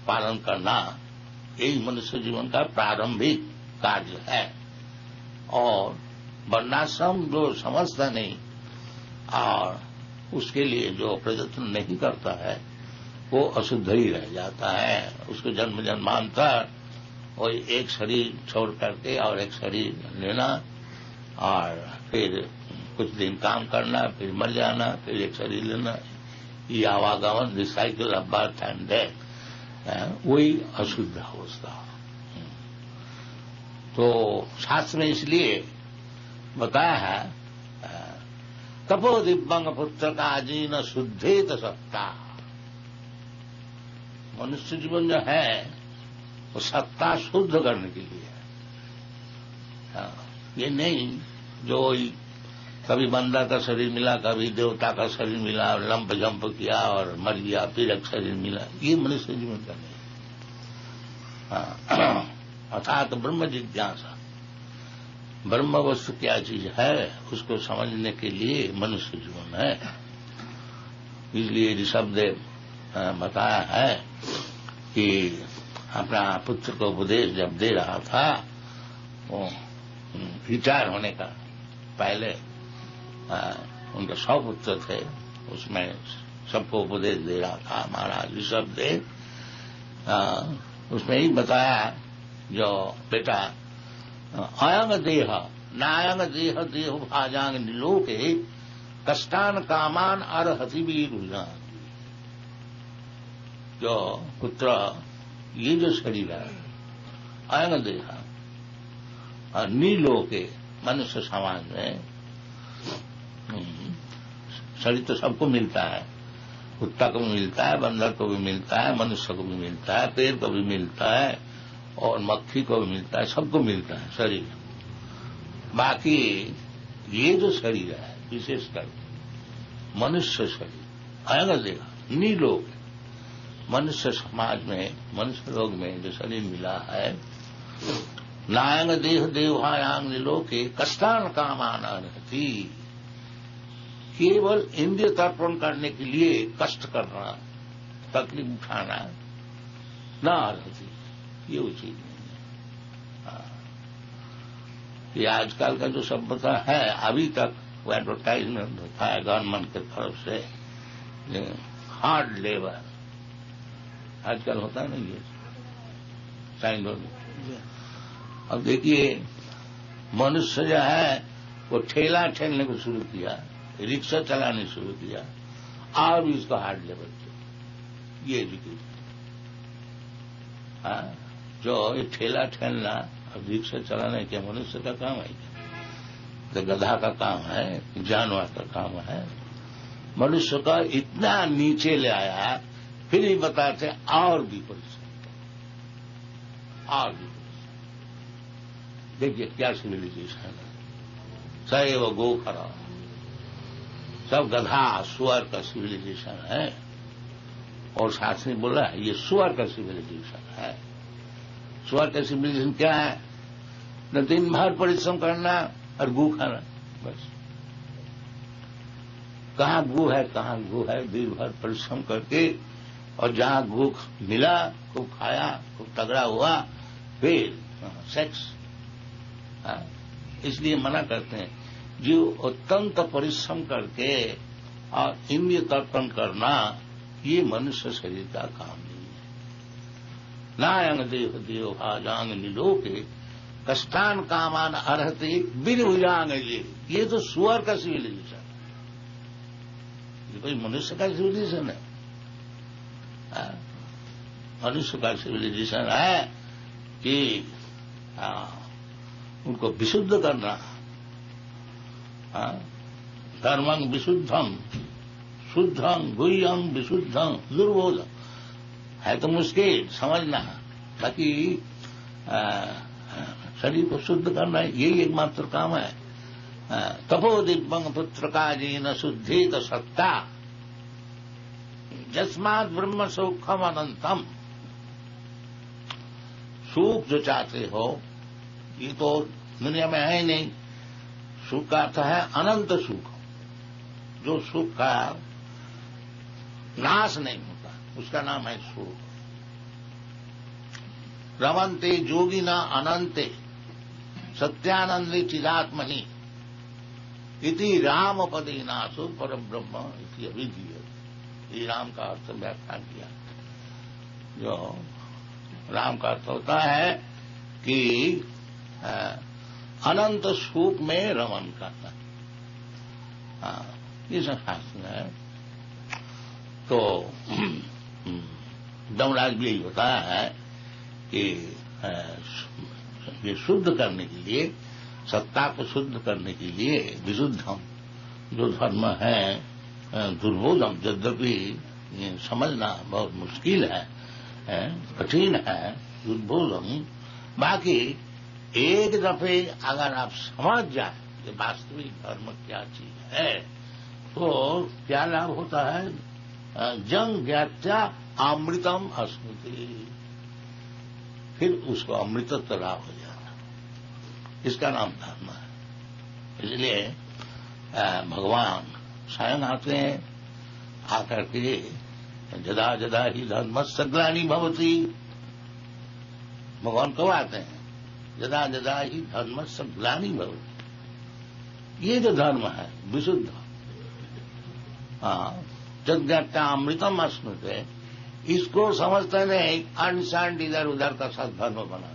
पालन करना यही मनुष्य जीवन का प्रारंभिक कार्य है। और वर्णाश्रम जो समझता नहीं और उसके लिए जो प्रयत्न नहीं करता है वो अशुद्ध ही रह जाता है। उसको जन्म जन्मांतर वही एक शरीर छोड़ करके और एक शरीर लेना और फिर कुछ दिन काम करना, फिर मर जाना, फिर एक शरीर लेना, ये आवागमन, recycle of birth and death, वही अशुद्ध अवस्था। तो शास्त्र में इसलिए बताया है तपो दिव्यंग पुत्र का जीन शुद्धेत सत्ता। मनुष्य जीवन जो है वो सत्ता शुद्ध करने के लिए है। ये नहीं जो कभी बंदर का शरीर मिला, कभी देवता का शरीर मिला, लंप जंप किया और मर गया, फिर एक शरीर मिला, ये मनुष्य जीवन का नहीं। अर्थात ब्रह्म जिज्ञासा, ब्रह्म वस्तु क्या चीज है उसको समझने के लिए मनुष्य जीवन है। इसलिए ऋषभदेव बताया है कि अपना पुत्र को उपदेश जब दे रहा था, वो रिटायर होने का पहले उनके 100 पुत्र थे, उसमें सबको उपदेश दे रहा था महाराज ऋषभदेव। उसमें ही बताया जो बेटा अयंग देह नायंग देह देह भाजांग निलोके कष्टान कामान अर्हति वीरुजान। जो पुत्र ये जो शरीर है अयंग देह और नीलोके मनुष्य समाज में शरीर तो सबको मिलता है, कुत्ता को भी मिलता है, बंदर को भी मिलता है, मनुष्य को भी मिलता है, पेड़ को भी मिलता है और मक्खी को भी मिलता है, सबको मिलता है शरीर। बाकी ये जो शरीर है विशेषकर मनुष्य शरीर अयंग देह नीलोक, मनुष्य समाज में मनुष्य लोग में जो शरीर मिला है, नायंग देह देवायांग नीलोके कष्टान कामान अर्हति। केवल इंद्रिय तर्पण करने के लिए कष्ट करना, तकलीफ उठाना न अर्हति, ये उचित नहीं है। ये आजकल का जो सभ्यता है, अभी तक वो एडवर्टाइजमेंट होता है गवर्नमेंट की तरफ से, हार्ड लेबर आजकल होता है ना, ये काइंड ऑफ। अब देखिए, मनुष्य जो है वो ठेला ठेलने को शुरू किया, रिक्शा चलाने शुरू किया, और भी इसको हार्ड लेवल पे ये एजुकेशन। जो ये ठेला ठेलना और रिक्शा चलाना क्या मनुष्य का काम है क्या? तो गधा का काम है, जानवर का काम है। मनुष्य का इतना नीचे ले आया, फिर ही बताते और भी परिश्रम, और भी परिश्रम। देखिए क्या सिविलाइजेशन है। सैव गोखरा, सब गधा सुअर का सिविलाइजेशन है। और शास्त्री बोला है ये सुअर का सिविलाइजेशन है। सुअर का सिविलाइजेशन क्या है? न दिन भर परिश्रम करना और गू खाना, बस। कहाँ गू है, कहाँ गू है, दिन भर परिश्रम करके, और जहां गू मिला खूब खाया, खूब तगड़ा हुआ, फिर सेक्स। इसलिए मना करते हैं जो अत्यंत परिश्रम करके और इंद्रिय तर्पण करना, ये मनुष्य शरीर का काम नहीं है। नायंग देव देव भाजांग निलोके कष्टान कामान अर्हते बिरभुजांग। ये तो सुअर का सिविलाइजेशन, ये कोई मनुष्य का सिविलाइजेशन है? मनुष्य का सिविलाइजेशन है कि उनको विशुद्ध करना। धर्मं विशुद्धं शुद्धं गुह्यं विशुद्धं दुर्बोधं। है तो मुश्किल समझना, ताकि शरीर को शुद्ध करना, यही एकमात्र काम है। तपो दिव्यं पुत्र काजेन शुद्धेत सत्ता जस्मात् ब्रह्म सुखम अनंतम। सुख जो चाहते हो ये तो दुनिया में है ही नहीं। सुख का अर्थ है अनंत सुख, जो सुख का नाश नहीं होता उसका नाम है सुख। रमन्ते योगिना अनंते सत्यानंदे चिदात्मनि इति राम पदे नासो पर ब्रह्म इति अभिधीयते। ये राम का अर्थ व्याख्या किया। जो राम का अर्थ होता है कि अनंत सुख में रमन करना। ये सब शास्त्र है। तो दमराज भी यही बताया है कि ये शुद्ध करने के लिए, सत्ता को शुद्ध करने के लिए विशुद्धम जो धर्म है, दुर्बोधम, यद्यपि समझना बहुत मुश्किल है, कठिन है, दुर्बोधम। बाकी एक दफे अगर आप समझ जाए कि वास्तविक धर्म क्या चीज है, तो क्या लाभ होता है? जंग ज्ञात्या अमृतम अस्मृति, फिर उसको अमृतत्व लाभ हो जाता। इसका नाम धर्म है। इसलिए भगवान स्वयं आते हैं, आकर के जदा जदा ही धर्मस्य ग्लानि भवति। भगवान कब आते हैं? जदा जदा ही धर्मस्य ग्लानि भवति। ये जो धर्म है विशुद्ध, जगज्ञाता अमृतम अस्मृते, इसको समझते नहीं, अंड सांड इधर उधर का सब धर्म बना।